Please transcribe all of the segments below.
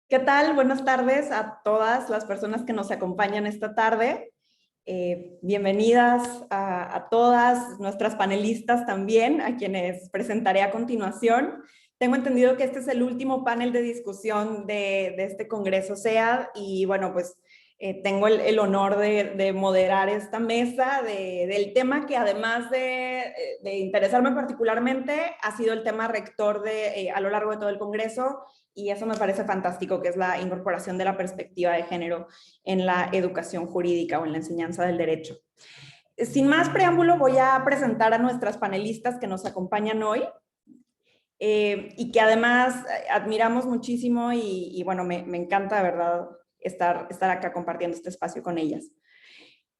¿Qué tal? Buenas tardes a todas las personas que nos acompañan esta tarde. Bienvenidas a todas nuestras panelistas también, a quienes presentaré a continuación. Tengo entendido que este es el último panel de discusión de este Congreso SEAD y bueno, pues tengo el honor de moderar esta mesa del tema que además de interesarme particularmente ha sido el tema rector a lo largo de todo el Congreso, y eso me parece fantástico, que es la incorporación de la perspectiva de género en la educación jurídica o en la enseñanza del derecho. Sin más preámbulo, voy a presentar a nuestras panelistas que nos acompañan hoy y que además admiramos muchísimo y bueno, me encanta de verdad estar acá compartiendo este espacio con ellas.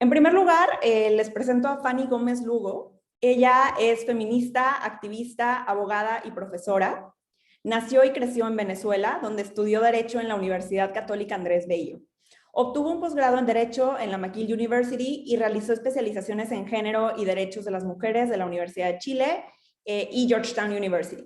En primer lugar, les presento a Fanny Gómez Lugo. Ella es feminista, activista, abogada y profesora. Nació y creció en Venezuela, donde estudió Derecho en la Universidad Católica Andrés Bello. Obtuvo un posgrado en Derecho en la McGill University y realizó especializaciones en Género y Derechos de las Mujeres de la Universidad de Chile y Georgetown University.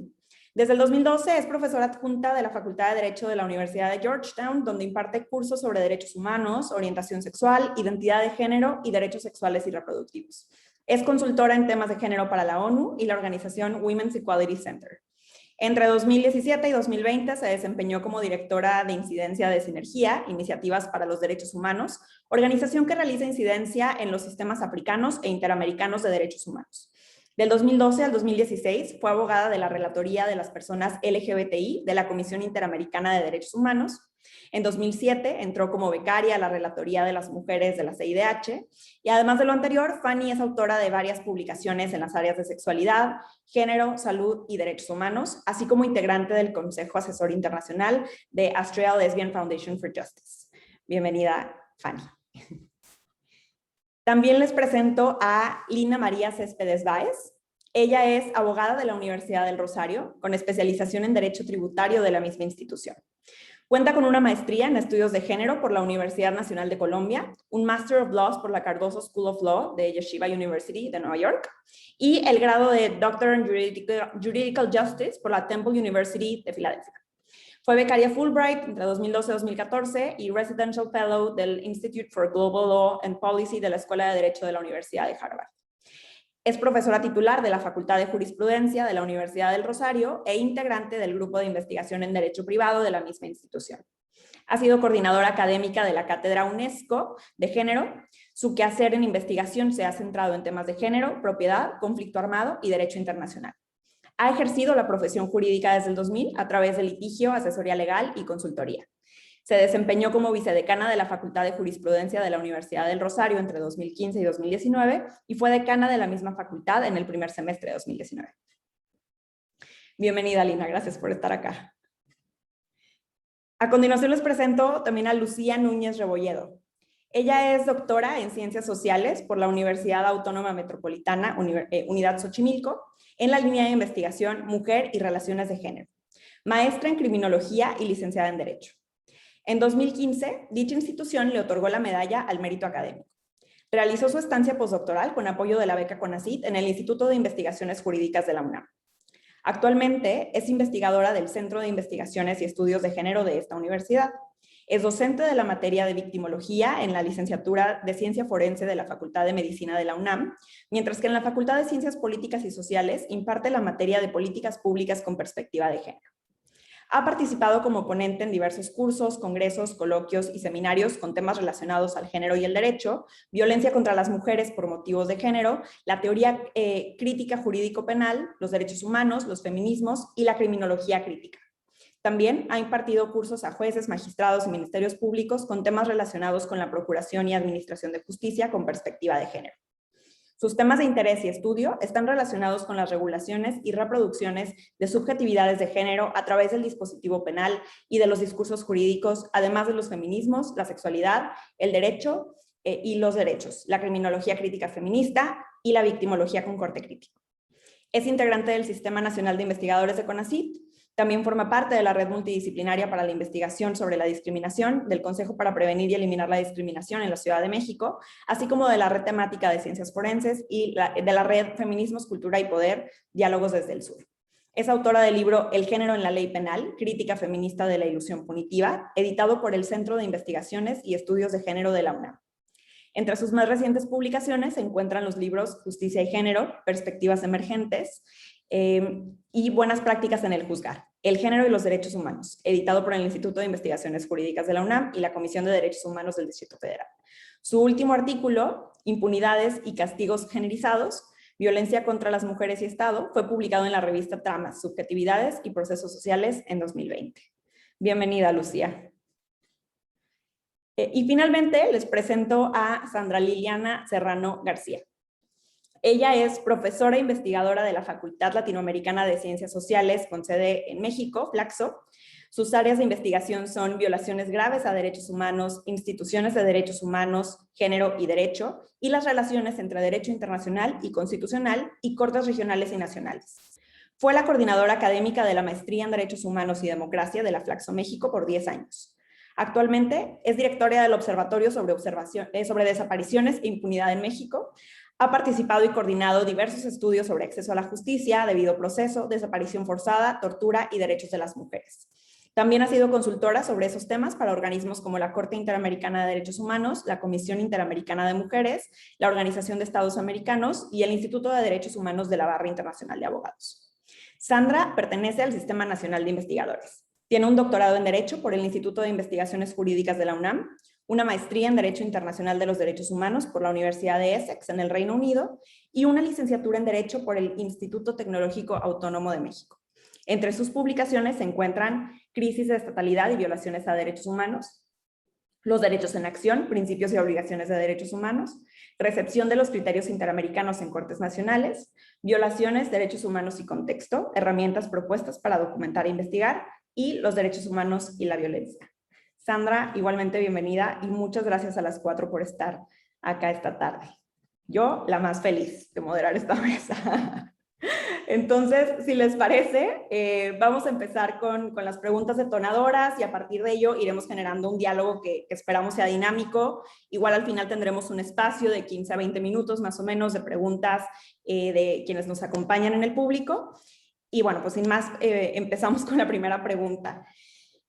Desde el 2012 es profesora adjunta de la Facultad de Derecho de la Universidad de Georgetown, donde imparte cursos sobre derechos humanos, orientación sexual, identidad de género y derechos sexuales y reproductivos. Es consultora en temas de género para la ONU y la organización Women's Equality Center. Entre 2017 y 2020 se desempeñó como directora de incidencia de Sinergia, Iniciativas para los Derechos Humanos, organización que realiza incidencia en los sistemas africanos e interamericanos de derechos humanos. Del 2012 al 2016 fue abogada de la Relatoría de las Personas LGBTI de la Comisión Interamericana de Derechos Humanos. En 2007 entró como becaria a la Relatoría de las Mujeres de la CIDH y además de lo anterior, Fanny es autora de varias publicaciones en las áreas de sexualidad, género, salud y derechos humanos, así como integrante del Consejo Asesor Internacional de Australia Lesbian Foundation for Justice. Bienvenida, Fanny. También les presento a Lina María Céspedes Báez. Ella es abogada de la Universidad del Rosario, con especialización en Derecho Tributario de la misma institución. Cuenta con una maestría en estudios de género por la Universidad Nacional de Colombia, un Master of Laws por la Cardozo School of Law de Yeshiva University de Nueva York y el grado de Doctor in Juridical Justice por la Temple University de Filadelfia. Fue becaria Fulbright entre 2012 y 2014 y Residential Fellow del Institute for Global Law and Policy de la Escuela de Derecho de la Universidad de Harvard. Es profesora titular de la Facultad de Jurisprudencia de la Universidad del Rosario e integrante del Grupo de Investigación en Derecho Privado de la misma institución. Ha sido coordinadora académica de la Cátedra UNESCO de Género. Su quehacer en investigación se ha centrado en temas de género, propiedad, conflicto armado y derecho internacional. Ha ejercido la profesión jurídica desde el 2000 a través de litigio, asesoría legal y consultoría. Se desempeñó como vicedecana de la Facultad de Jurisprudencia de la Universidad del Rosario entre 2015 y 2019 y fue decana de la misma facultad en el primer semestre de 2019. Bienvenida, Lina, gracias por estar acá. A continuación les presento también a Lucía Núñez Rebolledo. Ella es doctora en Ciencias Sociales por la Universidad Autónoma Metropolitana, Unidad Xochimilco, en la línea de investigación Mujer y Relaciones de Género, maestra en Criminología y licenciada en Derecho. En 2015, dicha institución le otorgó la medalla al mérito académico. Realizó su estancia postdoctoral con apoyo de la beca CONACYT en el Instituto de Investigaciones Jurídicas de la UNAM. Actualmente es investigadora del Centro de Investigaciones y Estudios de Género de esta universidad. Es docente de la materia de victimología en la licenciatura de Ciencia Forense de la Facultad de Medicina de la UNAM, mientras que en la Facultad de Ciencias Políticas y Sociales imparte la materia de políticas públicas con perspectiva de género. Ha participado como ponente en diversos cursos, congresos, coloquios y seminarios con temas relacionados al género y el derecho, violencia contra las mujeres por motivos de género, la teoría crítica jurídico-penal, los derechos humanos, los feminismos y la criminología crítica. También ha impartido cursos a jueces, magistrados y ministerios públicos con temas relacionados con la procuración y administración de justicia con perspectiva de género. Sus temas de interés y estudio están relacionados con las regulaciones y reproducciones de subjetividades de género a través del dispositivo penal y de los discursos jurídicos, además de los feminismos, la sexualidad, el derecho y los derechos, la criminología crítica feminista y la victimología con corte crítico. Es integrante del Sistema Nacional de Investigadores de CONACYT. También forma parte de la Red Multidisciplinaria para la Investigación sobre la Discriminación, del Consejo para Prevenir y Eliminar la Discriminación en la Ciudad de México, así como de la Red Temática de Ciencias Forenses y de la Red Feminismos, Cultura y Poder, Diálogos desde el Sur. Es autora del libro El género en la ley penal, crítica feminista de la ilusión punitiva, editado por el Centro de Investigaciones y Estudios de Género de la UNAM. Entre sus más recientes publicaciones se encuentran los libros Justicia y Género, Perspectivas Emergentes y Buenas Prácticas en el Juzgar, El género y los derechos humanos, editado por el Instituto de Investigaciones Jurídicas de la UNAM y la Comisión de Derechos Humanos del Distrito Federal. Su último artículo, Impunidades y castigos generizados, Violencia contra las mujeres y Estado, fue publicado en la revista Tramas, Subjetividades y Procesos Sociales en 2020. Bienvenida, Lucía. Y finalmente les presento a Sandra Liliana Serrano García. Ella es profesora e investigadora de la Facultad Latinoamericana de Ciencias Sociales con sede en México, Flaxo. Sus áreas de investigación son violaciones graves a derechos humanos, instituciones de derechos humanos, género y derecho, y las relaciones entre derecho internacional y constitucional y cortes regionales y nacionales. Fue la coordinadora académica de la Maestría en Derechos Humanos y Democracia de la Flaxo México por 10 años. Actualmente es directora del Observatorio sobre Desapariciones e Impunidad en México. Ha participado y coordinado diversos estudios sobre acceso a la justicia, debido proceso, desaparición forzada, tortura y derechos de las mujeres. También ha sido consultora sobre esos temas para organismos como la Corte Interamericana de Derechos Humanos, la Comisión Interamericana de Mujeres, la Organización de Estados Americanos y el Instituto de Derechos Humanos de la Barra Internacional de Abogados. Sandra pertenece al Sistema Nacional de Investigadores. Tiene un doctorado en Derecho por el Instituto de Investigaciones Jurídicas de la UNAM, una maestría en Derecho Internacional de los Derechos Humanos por la Universidad de Essex en el Reino Unido y una licenciatura en Derecho por el Instituto Tecnológico Autónomo de México. Entre sus publicaciones se encuentran Crisis de estatalidad y violaciones a derechos humanos, Los derechos en acción, principios y obligaciones de derechos humanos, Recepción de los criterios interamericanos en cortes nacionales, Violaciones, derechos humanos y contexto, herramientas propuestas para documentar e investigar, y Los derechos humanos y la violencia. Sandra, igualmente bienvenida y muchas gracias a las 4 por estar acá esta tarde. Yo, la más feliz de moderar esta mesa. Entonces, si les parece, vamos a empezar con las preguntas detonadoras y a partir de ello iremos generando un diálogo que esperamos sea dinámico. Igual al final tendremos un espacio de 15 a 20 minutos más o menos de preguntas de quienes nos acompañan en el público. Y bueno, pues sin más, empezamos con la primera pregunta.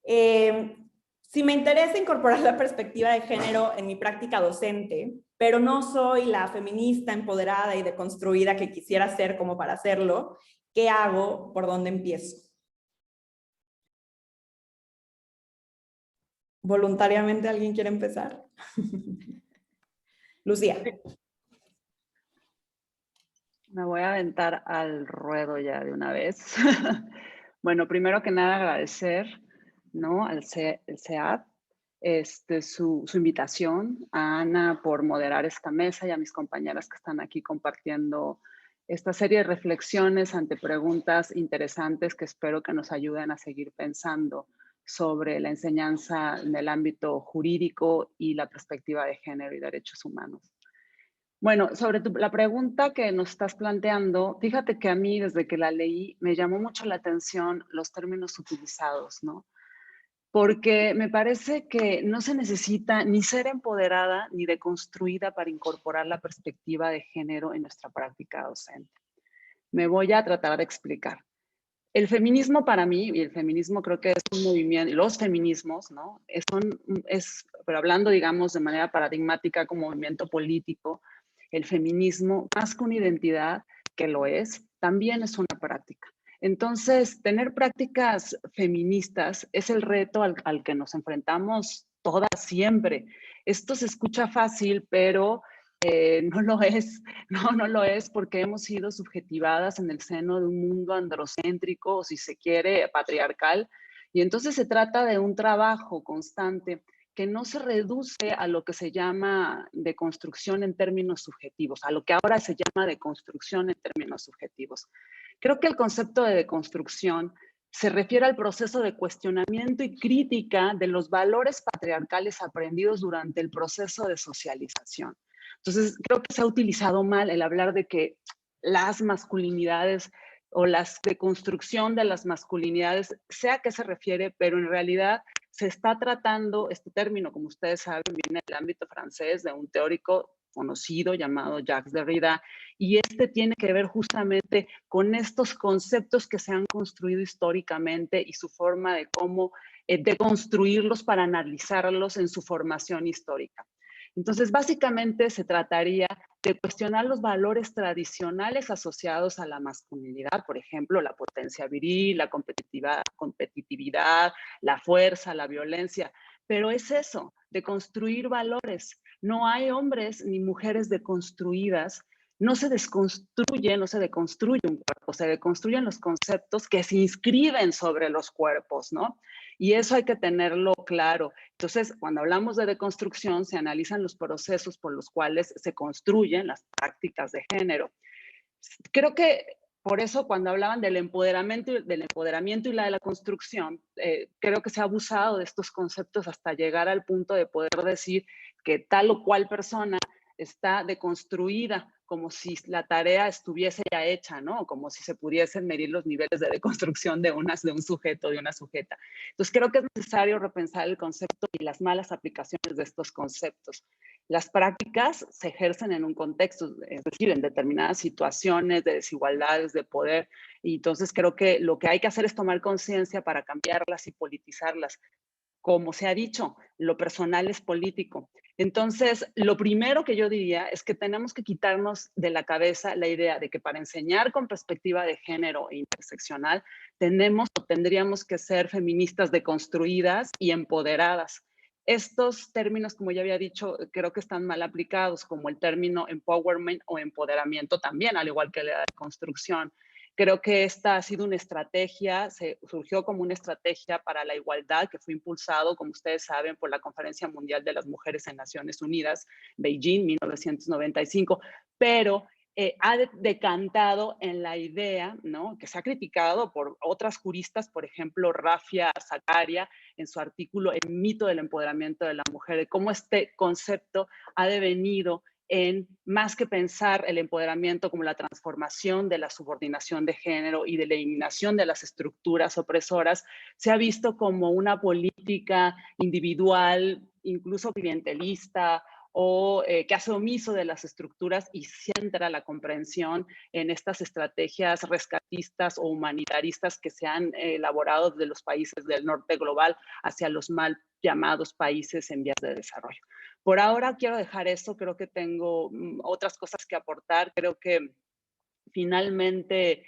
Si me interesa incorporar la perspectiva de género en mi práctica docente, pero no soy la feminista empoderada y deconstruida que quisiera ser como para hacerlo, ¿qué hago? ¿Por dónde empiezo? ¿Voluntariamente alguien quiere empezar? Lucía. Me voy a aventar al ruedo ya de una vez. Bueno, primero que nada agradecer, ¿no?, al CEAD su invitación, a Ana por moderar esta mesa y a mis compañeras que están aquí compartiendo esta serie de reflexiones ante preguntas interesantes que espero que nos ayuden a seguir pensando sobre la enseñanza en el ámbito jurídico y la perspectiva de género y derechos humanos. Bueno, sobre la pregunta que nos estás planteando, fíjate que a mí desde que la leí me llamó mucho la atención los términos utilizados, ¿no? Porque me parece que no se necesita ni ser empoderada ni deconstruida para incorporar la perspectiva de género en nuestra práctica docente. Me voy a tratar de explicar. El feminismo para mí, y el feminismo creo que es un movimiento, y los feminismos, ¿no? Pero hablando, digamos, de manera paradigmática como movimiento político, el feminismo, más que una identidad, que lo es, también es una práctica. Entonces, tener prácticas feministas es el reto al que nos enfrentamos todas siempre. Esto se escucha fácil, pero no lo es. No lo es porque hemos sido subjetivadas en el seno de un mundo androcéntrico, o si se quiere, patriarcal. Y entonces se trata de un trabajo constante que no se reduce a lo que se llama deconstrucción en términos subjetivos, a lo que ahora se llama deconstrucción en términos subjetivos. Creo que el concepto de deconstrucción se refiere al proceso de cuestionamiento y crítica de los valores patriarcales aprendidos durante el proceso de socialización. Entonces, creo que se ha utilizado mal el hablar de que las masculinidades o la deconstrucción de las masculinidades, sea a qué se refiere, pero en realidad se está tratando, este término, como ustedes saben, viene del ámbito francés, de un teórico conocido llamado Jacques Derrida, y este tiene que ver justamente con estos conceptos que se han construido históricamente y su forma de cómo deconstruirlos para analizarlos en su formación histórica. Entonces, básicamente se trataría de cuestionar los valores tradicionales asociados a la masculinidad, por ejemplo, la potencia viril, la competitividad, la fuerza, la violencia, pero es eso, de construir valores. No hay hombres ni mujeres deconstruidas, no se desconstruye, no se deconstruye un cuerpo, se deconstruyen los conceptos que se inscriben sobre los cuerpos, ¿no? Y eso hay que tenerlo claro. Entonces, cuando hablamos de deconstrucción, se analizan los procesos por los cuales se construyen las prácticas de género. Creo que por eso cuando hablaban del empoderamiento y la de la construcción, creo que se ha abusado de estos conceptos hasta llegar al punto de poder decir que tal o cual persona está deconstruida, como si la tarea estuviese ya hecha, ¿no? Como si se pudiesen medir los niveles de deconstrucción de un sujeto, de una sujeta. Entonces creo que es necesario repensar el concepto y las malas aplicaciones de estos conceptos. Las prácticas se ejercen en un contexto, es decir, en determinadas situaciones de desigualdades de poder, y entonces creo que lo que hay que hacer es tomar conciencia para cambiarlas y politizarlas. Como se ha dicho, lo personal es político. Entonces, lo primero que yo diría es que tenemos que quitarnos de la cabeza la idea de que para enseñar con perspectiva de género e interseccional tenemos o tendríamos que ser feministas deconstruidas y empoderadas. Estos términos, como ya había dicho, creo que están mal aplicados, como el término empowerment o empoderamiento también, al igual que la construcción. Creo que esta ha sido una estrategia, surgió como una estrategia para la igualdad que fue impulsado, como ustedes saben, por la Conferencia Mundial de las Mujeres en Naciones Unidas, Beijing, 1995, pero ha decantado en la idea, ¿no?, que se ha criticado por otras juristas, por ejemplo, Rafia Zakaria, en su artículo El mito del empoderamiento de la mujer, de cómo este concepto ha devenido en más que pensar el empoderamiento como la transformación de la subordinación de género y de la eliminación de las estructuras opresoras, se ha visto como una política individual, incluso clientelista, o que hace omiso de las estructuras y centra la comprensión en estas estrategias rescatistas o humanitaristas que se han elaborado desde los países del norte global hacia los mal llamados países en vías de desarrollo. Por ahora quiero dejar eso, creo que tengo otras cosas que aportar, creo que finalmente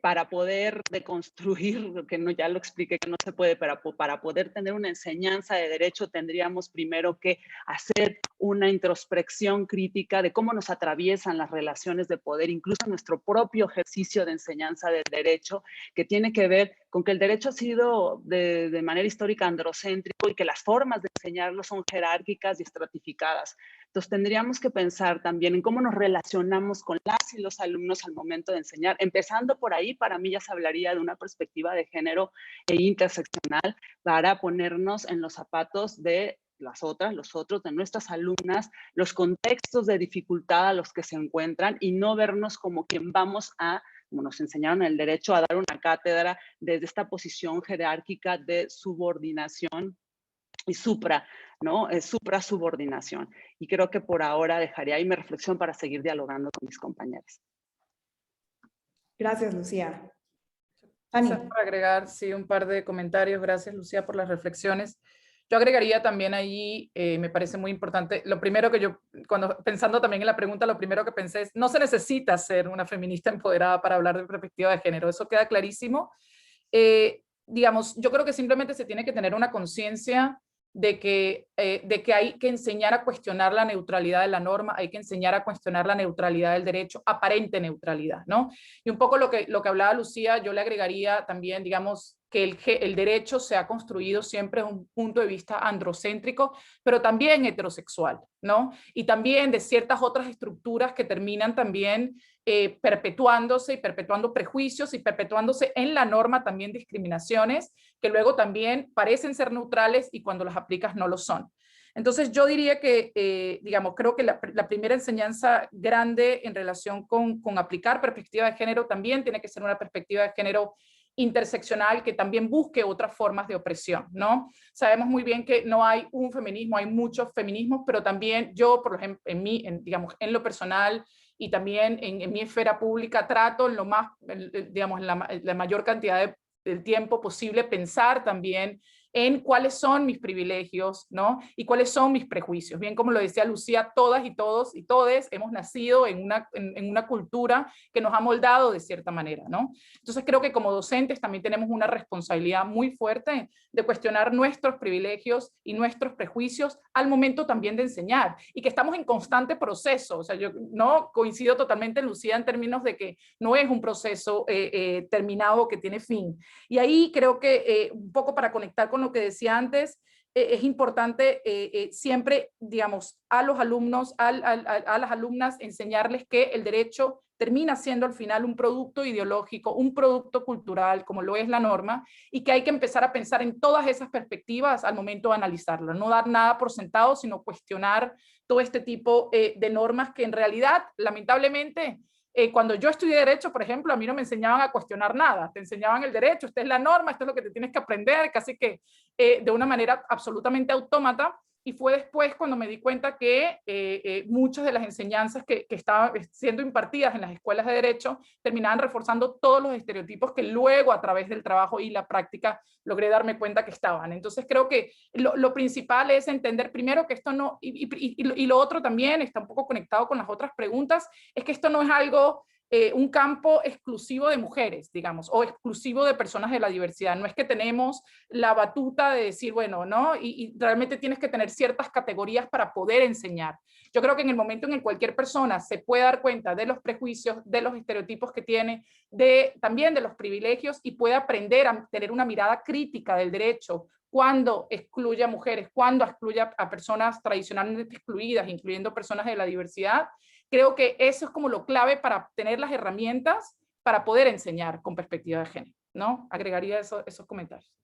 para poder deconstruir, lo que no, ya lo expliqué que no se puede, para poder tener una enseñanza de derecho tendríamos primero que hacer una introspección crítica de cómo nos atraviesan las relaciones de poder, incluso nuestro propio ejercicio de enseñanza del derecho, que tiene que ver con que el derecho ha sido de manera histórica androcéntrico y que las formas de enseñarlo son jerárquicas y estratificadas. Entonces tendríamos que pensar también en cómo nos relacionamos con las y los alumnos al momento de enseñar. Empezando por ahí, para mí ya se hablaría de una perspectiva de género e interseccional para ponernos en los zapatos de las otras, los otros, de nuestras alumnas, los contextos de dificultad a los que se encuentran y no vernos como quien vamos a, como nos enseñaron en el derecho, a dar una cátedra desde esta posición jerárquica de subordinación y ¿no? Supra-subordinación. Y creo que por ahora dejaría ahí mi reflexión para seguir dialogando con mis compañeros. Gracias, Lucía. Ani. Para agregar, sí, un par de comentarios. Gracias, Lucía, por las reflexiones. Yo agregaría también ahí, me parece muy importante, lo primero que yo, pensando también en la pregunta, lo primero que pensé es, no se necesita ser una feminista empoderada para hablar de perspectiva de género, eso queda clarísimo. Digamos, yo creo que simplemente se tiene que tener una conciencia de que hay que enseñar a cuestionar la neutralidad de la norma, hay que enseñar a cuestionar la neutralidad del derecho, aparente neutralidad, ¿no? Y un poco lo que hablaba Lucía, yo le agregaría también, digamos, que el derecho se ha construido siempre desde un punto de vista androcéntrico, pero también heterosexual, ¿no? Y también de ciertas otras estructuras que terminan también perpetuándose y perpetuando prejuicios y perpetuándose en la norma también discriminaciones que luego también parecen ser neutrales y cuando las aplicas no lo son. Entonces yo diría que, digamos, creo que la primera enseñanza grande en relación con aplicar perspectiva de género también tiene que ser una perspectiva de género interseccional que también busque otras formas de opresión, ¿no? Sabemos muy bien que no hay un feminismo, hay muchos feminismos, pero también yo, por ejemplo, digamos, en lo personal y también en mi esfera pública, trato en lo más, digamos, en la mayor cantidad del tiempo posible pensar también en cuáles son mis privilegios, ¿no? Y cuáles son mis prejuicios. Bien, como lo decía Lucía, todas y todos y todes hemos nacido en una cultura que nos ha moldado de cierta manera, ¿no? Entonces creo que como docentes también tenemos una responsabilidad muy fuerte de cuestionar nuestros privilegios y nuestros prejuicios al momento también de enseñar, y que estamos en constante proceso. O sea, yo no coincido totalmente, Lucía, en términos de que no es un proceso terminado que tiene fin. Y ahí creo que un poco para conectar con lo que decía antes, es importante siempre, digamos, a los alumnos, a las alumnas, enseñarles que el derecho termina siendo al final un producto ideológico, un producto cultural, como lo es la norma, y que hay que empezar a pensar en todas esas perspectivas al momento de analizarlo. No dar nada por sentado, sino cuestionar todo este tipo de normas que en realidad, lamentablemente, cuando yo estudié Derecho, por ejemplo, a mí no me enseñaban a cuestionar nada, te enseñaban el derecho, esta es la norma, esto es lo que te tienes que aprender, casi que de una manera absolutamente autómata, y fue después cuando me di cuenta que muchas de las enseñanzas que estaban siendo impartidas en las escuelas de Derecho terminaban reforzando todos los estereotipos que luego a través del trabajo y la práctica logré darme cuenta que estaban. Entonces creo que lo principal es entender primero que esto no, y lo otro también está un poco conectado con las otras preguntas, es que esto no es algo, un campo exclusivo de mujeres, digamos, o exclusivo de personas de la diversidad. No es que tenemos la batuta de decir, bueno, ¿no? Y realmente tienes que tener ciertas categorías para poder enseñar. Yo creo que en el momento en el que cualquier persona se puede dar cuenta de los prejuicios, de los estereotipos que tiene, también de los privilegios, y puede aprender a tener una mirada crítica del derecho, cuando excluye a mujeres, cuando excluye a personas tradicionalmente excluidas, incluyendo personas de la diversidad, creo que eso es como lo clave para tener las herramientas para poder enseñar con perspectiva de género, ¿no? Agregaría esos comentarios.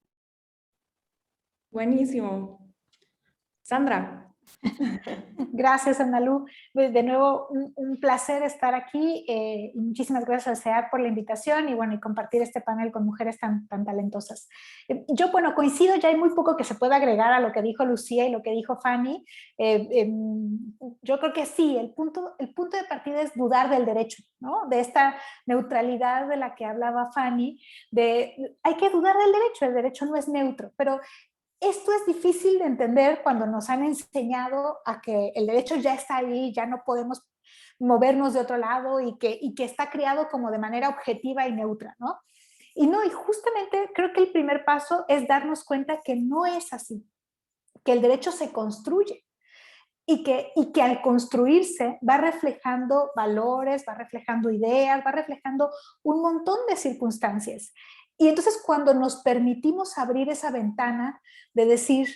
Buenísimo. Sandra. Gracias, Analu. De nuevo, un placer estar aquí. Muchísimas gracias al CEAD por la invitación y, bueno, y compartir este panel con mujeres tan talentosas. Yo, bueno, coincido, ya hay muy poco que se pueda agregar a lo que dijo Lucía y lo que dijo Fanny. Yo creo que sí, el punto de partida es dudar del derecho, ¿no? De esta neutralidad de la que hablaba Fanny, hay que dudar del derecho, el derecho no es neutro, pero esto es difícil de entender cuando nos han enseñado a que el derecho ya está ahí, ya no podemos movernos de otro lado y que está creado como de manera objetiva y neutra, ¿no? Y justamente creo que el primer paso es darnos cuenta que no es así, que el derecho se construye y que al construirse va reflejando valores, va reflejando ideas, va reflejando un montón de circunstancias. Y entonces cuando nos permitimos abrir esa ventana de decir,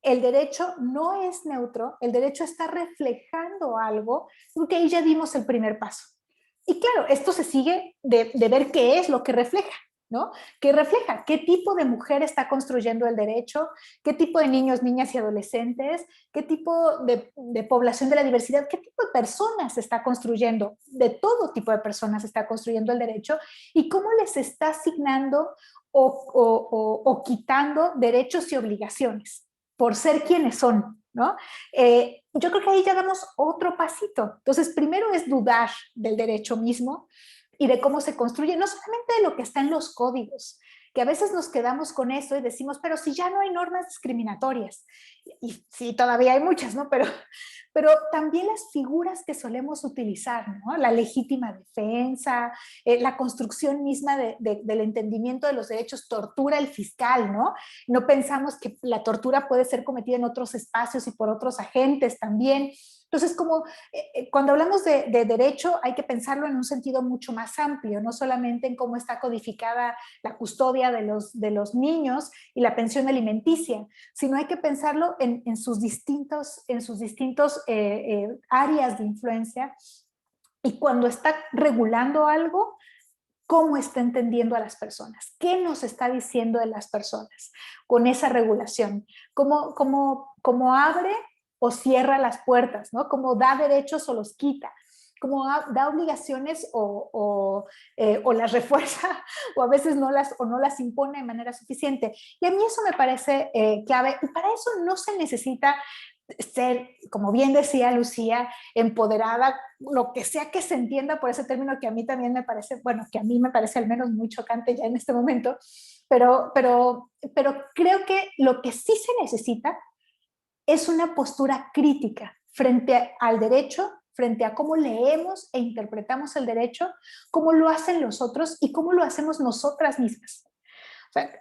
el derecho no es neutro, el derecho está reflejando algo, porque ahí ya dimos el primer paso. Y claro, esto se sigue de ver qué es lo que refleja, ¿no? ¿Qué refleja? ¿Qué tipo de mujer está construyendo el derecho? ¿Qué tipo de niños, niñas y adolescentes? ¿Qué tipo de población de la diversidad? ¿Qué tipo de personas está construyendo? De todo tipo de personas está construyendo el derecho, y cómo les está asignando o quitando derechos y obligaciones por ser quienes son, ¿no? Yo creo que ahí ya damos otro pasito. Entonces, primero es dudar del derecho mismo y de cómo se construye, no solamente de lo que está en los códigos, que a veces nos quedamos con eso y decimos, pero si ya no hay normas discriminatorias, y sí, todavía hay muchas, ¿no? Pero también las figuras que solemos utilizar, ¿no? La legítima defensa, la construcción misma del entendimiento de los derechos, tortura el fiscal, ¿no? No pensamos que la tortura puede ser cometida en otros espacios y por otros agentes también. Entonces, como cuando hablamos de derecho, hay que pensarlo en un sentido mucho más amplio, no solamente en cómo está codificada la custodia de los niños y la pensión alimenticia, sino hay que pensarlo en sus distintos áreas de influencia, y cuando está regulando algo, cómo está entendiendo a las personas, qué nos está diciendo de las personas con esa regulación, cómo abre o cierra las puertas, ¿no? Cómo da derechos o los quita. da obligaciones o las refuerza o a veces no las impone de manera suficiente. Y a mí eso me parece clave, y para eso no se necesita ser, como bien decía Lucía, empoderada, lo que sea que se entienda por ese término que a mí también me parece, bueno, que a mí me parece al menos muy chocante ya en este momento, pero creo que lo que sí se necesita es una postura crítica frente al derecho, frente a cómo leemos e interpretamos el derecho, cómo lo hacen los otros y cómo lo hacemos nosotras mismas. O sea,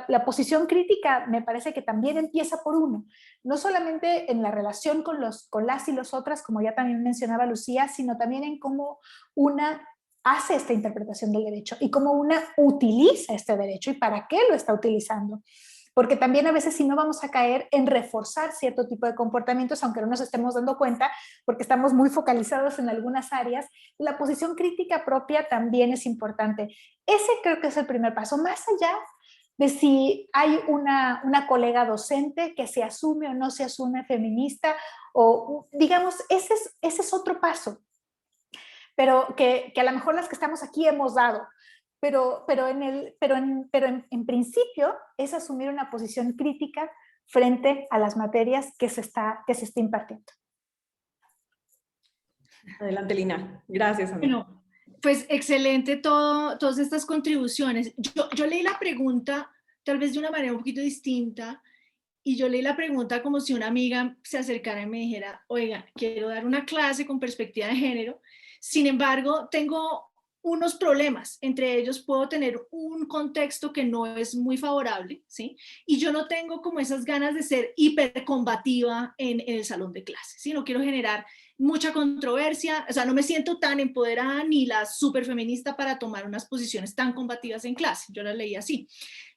la posición crítica me parece que también empieza por uno, no solamente en la relación con las y los otras, como ya también mencionaba Lucía, sino también en cómo una hace esta interpretación del derecho y cómo una utiliza este derecho y para qué lo está utilizando. Porque también a veces si no vamos a caer en reforzar cierto tipo de comportamientos, aunque no nos estemos dando cuenta, porque estamos muy focalizados en algunas áreas, la posición crítica propia también es importante. Ese creo que es el primer paso, más allá de si hay una colega docente que se asume o no se asume feminista, o digamos, ese es otro paso, pero que a lo mejor las que estamos aquí hemos dado. Pero en principio es asumir una posición crítica frente a las materias que se está impartiendo. Adelante, Lina. Gracias, amiga. Bueno, pues excelente todas estas contribuciones. Yo leí la pregunta tal vez de una manera un poquito distinta, y yo leí la pregunta como si una amiga se acercara y me dijera, oiga, quiero dar una clase con perspectiva de género, sin embargo, tengo unos problemas, entre ellos puedo tener un contexto que no es muy favorable, ¿sí? Y yo no tengo como esas ganas de ser hipercombativa en el salón de clases, ¿sí? No quiero generar mucha controversia, o sea, no me siento tan empoderada ni la superfeminista para tomar unas posiciones tan combativas en clase, yo la leí así.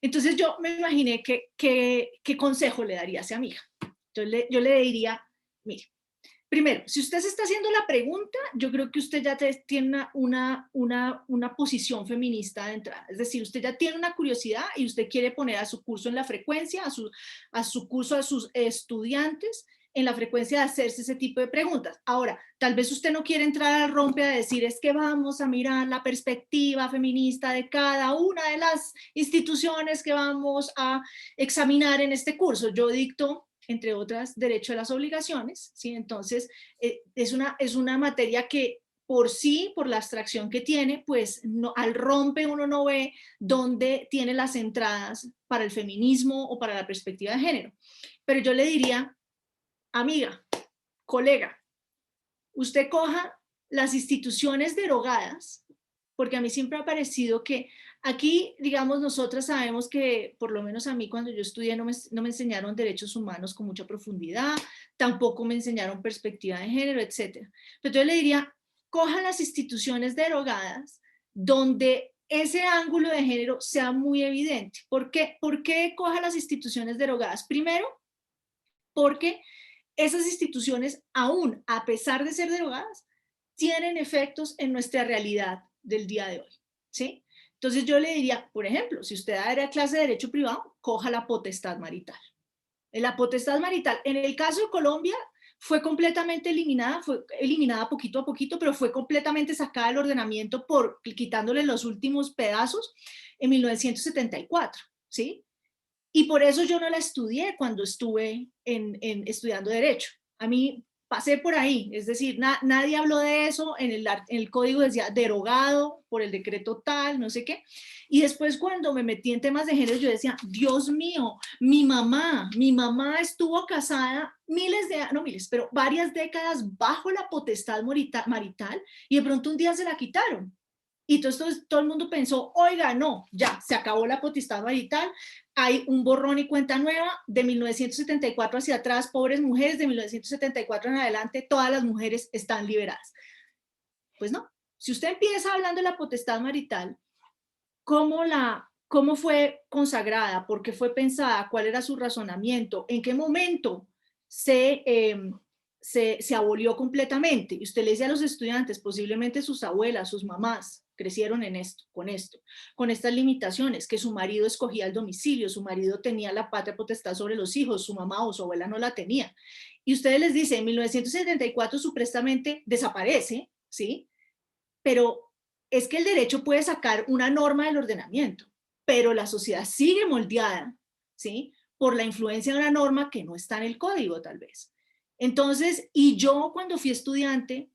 Entonces yo me imaginé qué consejo le daría a esa amiga. Yo le diría, mire, primero, si usted se está haciendo la pregunta, yo creo que usted ya tiene una posición feminista de entrada. Es decir, usted ya tiene una curiosidad y usted quiere poner a su curso en la frecuencia, a su curso, a sus estudiantes, en la frecuencia de hacerse ese tipo de preguntas. Ahora, tal vez usted no quiere entrar al rompe a decir, es que vamos a mirar la perspectiva feminista de cada una de las instituciones que vamos a examinar en este curso. Yo dicto, entre otras, derecho a las obligaciones, ¿sí? Entonces, es una materia que por sí, por la abstracción que tiene, pues no, al rompe uno no ve dónde tiene las entradas para el feminismo o para la perspectiva de género. Pero yo le diría, amiga, colega, usted coja las instituciones derogadas, porque a mí siempre ha parecido que aquí, digamos, nosotras sabemos que, por lo menos a mí cuando yo estudié no me enseñaron derechos humanos con mucha profundidad, tampoco me enseñaron perspectiva de género, etc. Pero yo le diría, coja las instituciones derogadas donde ese ángulo de género sea muy evidente. ¿Por qué coja las instituciones derogadas? Primero, porque esas instituciones, aún a pesar de ser derogadas, tienen efectos en nuestra realidad del día de hoy, ¿sí? Entonces yo le diría, por ejemplo, si usted da clase de derecho privado, coja la potestad marital. La potestad marital, en el caso de Colombia, fue completamente eliminada, fue eliminada poquito a poquito, pero fue completamente sacada del ordenamiento quitándole los últimos pedazos en 1974, ¿sí? Y por eso yo no la estudié cuando estuve estudiando Derecho. A mí pasé por ahí, es decir, nadie habló de eso, en el código decía derogado por el decreto tal, no sé qué. Y después cuando me metí en temas de género, yo decía, Dios mío, mi mamá estuvo casada pero varias décadas bajo la potestad marital y de pronto un día se la quitaron. Y entonces todo el mundo pensó, oiga, no, ya, se acabó la potestad marital, hay un borrón y cuenta nueva, de 1974 hacia atrás, pobres mujeres, de 1974 en adelante, todas las mujeres están liberadas. Pues no, si usted empieza hablando de la potestad marital, ¿cómo fue consagrada? ¿Por qué fue pensada? ¿Cuál era su razonamiento? ¿En qué momento se abolió completamente? Y usted le dice a los estudiantes, posiblemente sus abuelas, sus mamás, crecieron en esto, con estas limitaciones, que su marido escogía el domicilio, su marido tenía la patria potestad sobre los hijos, su mamá o su abuela no la tenía. Y ustedes les dicen, en 1974 supuestamente desaparece, ¿sí? Pero es que el derecho puede sacar una norma del ordenamiento, pero la sociedad sigue moldeada, ¿sí? Por la influencia de una norma que no está en el código, tal vez. Entonces, y yo cuando fui estudiante,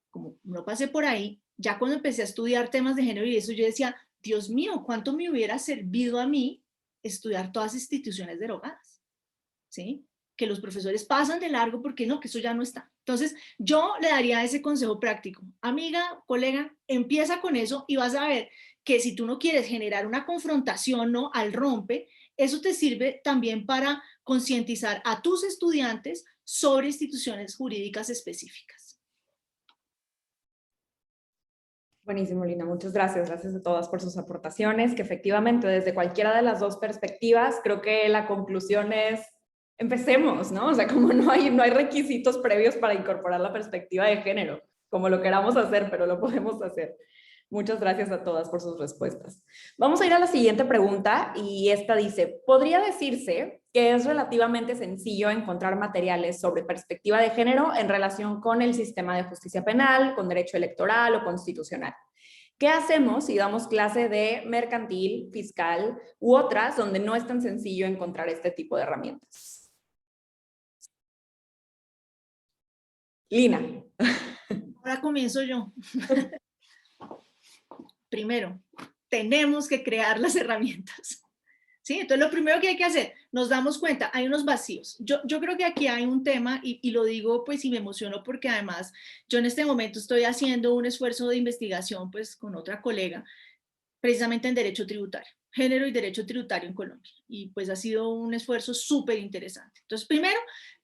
como no pasé por ahí, ya cuando empecé a estudiar temas de género y eso, yo decía, Dios mío, ¿cuánto me hubiera servido a mí estudiar todas las instituciones derogadas? ¿Sí? Que los profesores pasan de largo porque no, que eso ya no está. Entonces, yo le daría ese consejo práctico. Amiga, colega, empieza con eso y vas a ver que si tú no quieres generar una confrontación, ¿no?, al rompe, eso te sirve también para concientizar a tus estudiantes sobre instituciones jurídicas específicas. Buenísimo, Lina. Muchas gracias. Gracias a todas por sus aportaciones, que efectivamente desde cualquiera de las dos perspectivas, creo que la conclusión es, empecemos, ¿no? O sea, como no hay requisitos previos para incorporar la perspectiva de género, como lo queramos hacer, pero lo podemos hacer. Muchas gracias a todas por sus respuestas. Vamos a ir a la siguiente pregunta y esta dice, ¿podría decirse que es relativamente sencillo encontrar materiales sobre perspectiva de género en relación con el sistema de justicia penal, con derecho electoral o constitucional? ¿Qué hacemos si damos clase de mercantil, fiscal u otras donde no es tan sencillo encontrar este tipo de herramientas? Lina. Ahora comienzo yo. Primero, tenemos que crear las herramientas. ¿Sí? Entonces, lo primero que hay que hacer, nos damos cuenta, hay unos vacíos. Yo creo que aquí hay un tema, y lo digo pues y me emociono porque además yo en este momento estoy haciendo un esfuerzo de investigación pues con otra colega, precisamente en derecho tributario, género y derecho tributario en Colombia. Y pues ha sido un esfuerzo súper interesante. Entonces, primero,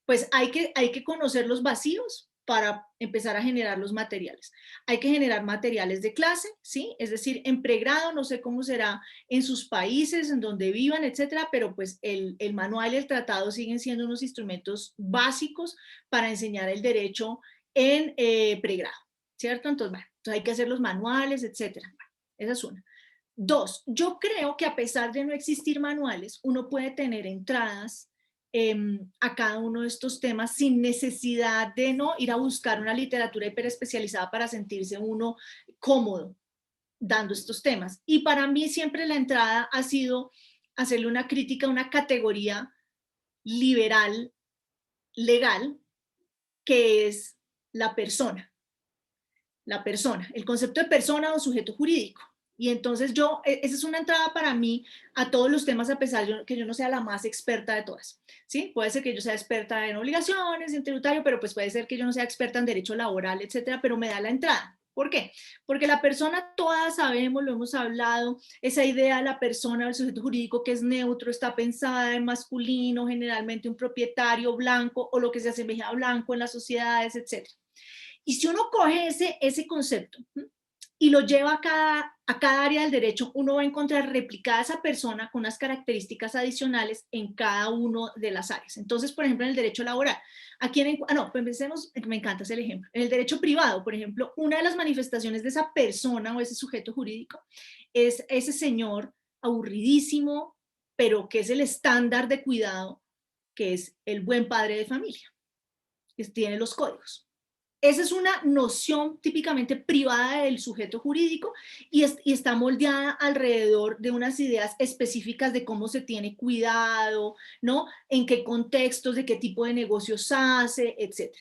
pues hay que conocer los vacíos para empezar a generar los materiales. Hay que generar materiales de clase, ¿sí? Es decir, en pregrado, no sé cómo será en sus países, en donde vivan, etcétera, pero pues el manual y el tratado siguen siendo unos instrumentos básicos para enseñar el derecho en pregrado, ¿cierto? Entonces, bueno, entonces hay que hacer los manuales, etcétera. Bueno, esa es una. Dos, yo creo que a pesar de no existir manuales, uno puede tener entradas a cada uno de estos temas sin necesidad de no ir a buscar una literatura hiperespecializada para sentirse uno cómodo dando estos temas. Y para mí siempre la entrada ha sido hacerle una crítica a una categoría liberal, legal, que es la persona. La persona, el concepto de persona o sujeto jurídico. Y entonces esa es una entrada para mí a todos los temas, a pesar de que yo no sea la más experta de todas, ¿sí? Puede ser que yo sea experta en obligaciones, en tributario, pero pues puede ser que yo no sea experta en derecho laboral, etcétera, pero me da la entrada. ¿Por qué? Porque la persona, todas sabemos, lo hemos hablado, esa idea de la persona, del sujeto jurídico que es neutro, está pensada en masculino, generalmente un propietario blanco o lo que se asemeja a blanco en las sociedades, etcétera. Y si uno coge ese concepto y lo lleva a cada área del derecho, uno va a encontrar replicada esa persona con unas características adicionales en cada una de las áreas. Entonces, por ejemplo, en el derecho laboral, pues empecemos, me encanta ese ejemplo. En el derecho privado, por ejemplo, una de las manifestaciones de esa persona o ese sujeto jurídico es ese señor aburridísimo, pero que es el estándar de cuidado, que es el buen padre de familia, que tiene los códigos. Esa es una noción típicamente privada del sujeto jurídico y está moldeada alrededor de unas ideas específicas de cómo se tiene cuidado, ¿no? En qué contextos, de qué tipo de negocios hace, etc.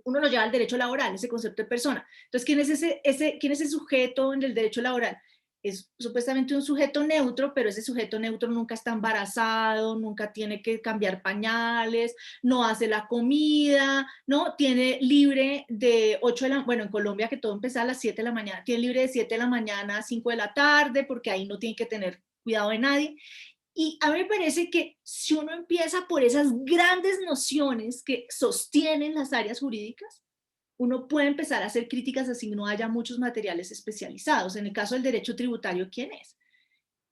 Uno lo lleva al derecho laboral, ese concepto de persona. Entonces, ¿quién es ese sujeto en el derecho laboral? Es supuestamente un sujeto neutro, pero ese sujeto neutro nunca está embarazado, nunca tiene que cambiar pañales, no hace la comida, ¿no? Tiene libre de 8 de la, bueno, en Colombia que todo empieza a las 7 de la mañana, tiene libre de 7 de la mañana a 5 de la tarde, porque ahí no tiene que tener cuidado de nadie. Y a mí me parece que si uno empieza por esas grandes nociones que sostienen las áreas jurídicas, uno puede empezar a hacer críticas así no haya muchos materiales especializados. En el caso del derecho tributario, ¿quién es?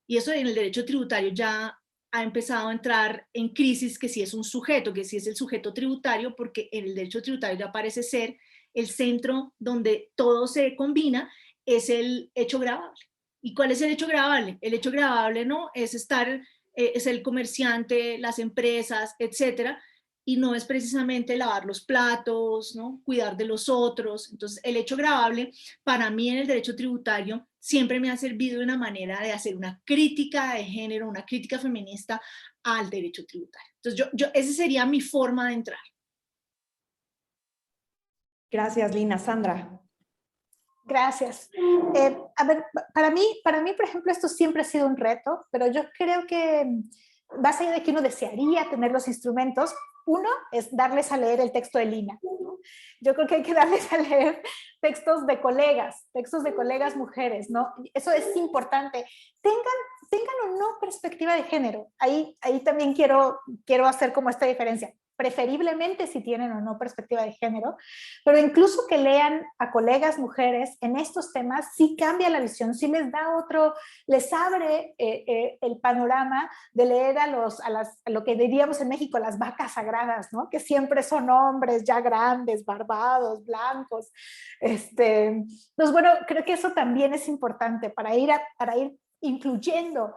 Y eso en el derecho tributario ya ha empezado a entrar en crisis, que si es un sujeto, que si es el sujeto tributario, porque en el derecho tributario ya parece ser el centro donde todo se combina es el hecho grabable. ¿Y cuál es el hecho grabable? El hecho grabable, ¿no? Es es el comerciante, las empresas, etcétera, y no es precisamente lavar los platos, ¿no? Cuidar de los otros. Entonces, el hecho grabable, para mí en el derecho tributario, siempre me ha servido de una manera de hacer una crítica de género, una crítica feminista al derecho tributario. Entonces, esa sería mi forma de entrar. Gracias, Lina. Sandra. Gracias. A ver, para mí, por ejemplo, esto siempre ha sido un reto, pero yo creo que más allá de que uno desearía tener los instrumentos, uno es darles a leer el texto de Lina, ¿no? Yo creo que hay que darles a leer textos de colegas mujeres, ¿no? Eso es importante. Tengan o no perspectiva de género. Ahí también quiero hacer como esta diferencia. Preferiblemente si tienen o no perspectiva de género, pero incluso que lean a colegas mujeres en estos temas, sí cambia la visión, sí les da les abre el panorama de leer a lo que diríamos en México, las vacas sagradas, ¿no? Que siempre son hombres ya grandes, barbados, blancos. Pues bueno, creo que eso también es importante para ir incluyendo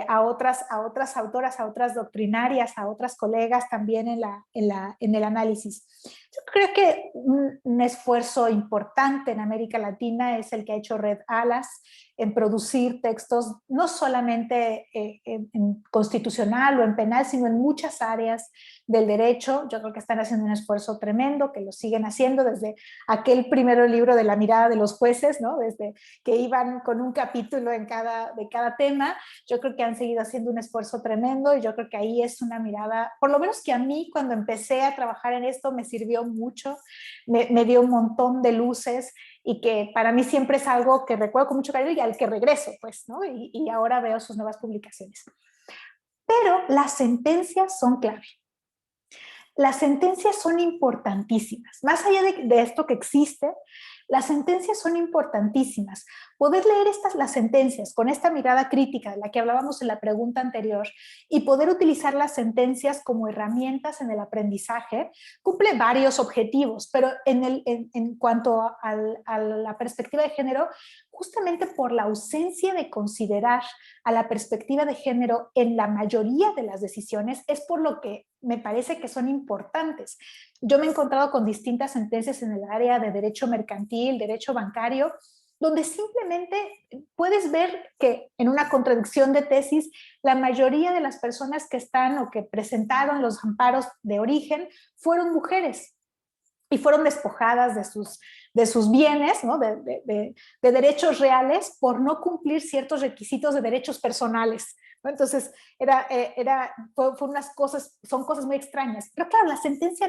a otras autoras, a otras doctrinarias, a otras colegas también en el análisis. Yo creo que un esfuerzo importante en América Latina es el que ha hecho Red Alas en producir textos no solamente en constitucional o en penal, sino en muchas áreas del derecho. Yo creo que están haciendo un esfuerzo tremendo, que lo siguen haciendo desde aquel primer libro de La mirada de los jueces, ¿no? Desde que iban con un capítulo de cada tema. Yo creo que han seguido haciendo un esfuerzo tremendo y yo creo que ahí es una mirada, por lo menos que a mí cuando empecé a trabajar en esto me sirvió mucho, me dio un montón de luces y que para mí siempre es algo que recuerdo con mucho cariño y al que regreso, pues, ¿no? Y ahora veo sus nuevas publicaciones. Pero las sentencias son clave. Las sentencias son importantísimas. Más allá de esto que existe, las sentencias son importantísimas. Poder leer las sentencias con esta mirada crítica de la que hablábamos en la pregunta anterior y poder utilizar las sentencias como herramientas en el aprendizaje cumple varios objetivos, pero en cuanto a la perspectiva de género, justamente por la ausencia de considerar a la perspectiva de género en la mayoría de las decisiones, es por lo que me parece que son importantes. Yo me he encontrado con distintas sentencias en el área de derecho mercantil, derecho bancario, donde simplemente puedes ver que en una contradicción de tesis, la mayoría de las personas que están o que presentaron los amparos de origen fueron mujeres y fueron despojadas de sus bienes, ¿no? de derechos reales por no cumplir ciertos requisitos de derechos personales, ¿no? Entonces, son cosas muy extrañas. Pero claro, la sentencia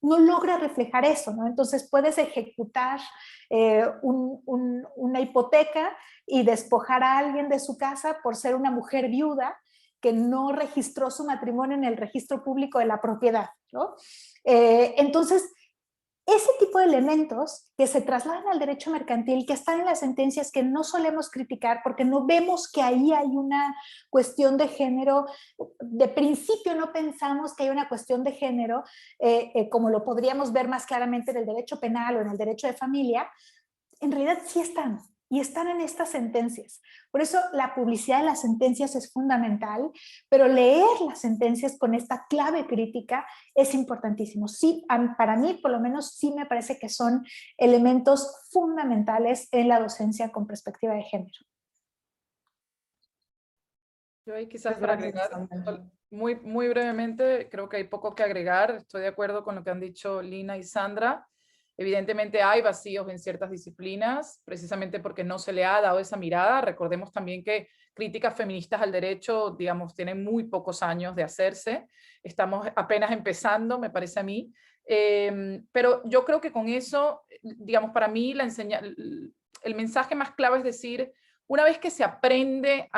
no logra reflejar eso, ¿no? Entonces puedes ejecutar una hipoteca y despojar a alguien de su casa por ser una mujer viuda que no registró su matrimonio en el registro público de la propiedad, ¿no? Entonces, ese tipo de elementos que se trasladan al derecho mercantil, que están en las sentencias que no solemos criticar porque no vemos que ahí hay una cuestión de género, de principio no pensamos que hay una cuestión de género, como lo podríamos ver más claramente en el derecho penal o en el derecho de familia, en realidad sí están. Y están en estas sentencias. Por eso la publicidad de las sentencias es fundamental, pero leer las sentencias con esta clave crítica es importantísimo. Sí, para mí, por lo menos, sí me parece que son elementos fundamentales en la docencia con perspectiva de género. Yo ahí quizás para agregar, muy, muy brevemente, creo que hay poco que agregar. Estoy de acuerdo con lo que han dicho Lina y Sandra. Evidentemente hay vacíos en ciertas disciplinas, precisamente porque no se le ha dado esa mirada. Recordemos también que críticas feministas al derecho, digamos, tienen muy pocos años de hacerse. Estamos apenas empezando, me parece a mí. Pero yo creo que con eso, digamos, para mí el mensaje más clave es decir, una vez que se aprende